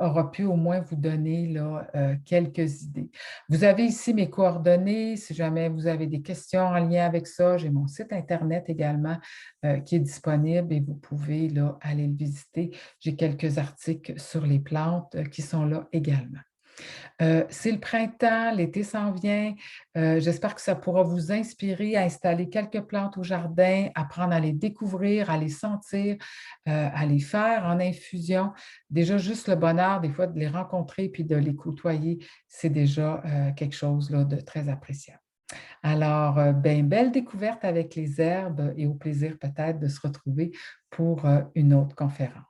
aura pu au moins vous donner là, quelques idées. Vous avez ici mes coordonnées. Si jamais vous avez des questions en lien avec ça, j'ai mon site Internet également qui est disponible et vous pouvez là, aller le visiter. J'ai quelques articles sur les plantes qui sont là également. C'est le printemps, l'été s'en vient. J'espère que ça pourra vous inspirer à installer quelques plantes au jardin, apprendre à les découvrir, à les sentir, à les faire en infusion. Déjà, juste le bonheur, des fois, de les rencontrer puis de les côtoyer, c'est déjà quelque chose là, de très appréciable. Alors, ben, belle découverte avec les herbes et au plaisir peut-être de se retrouver pour une autre conférence.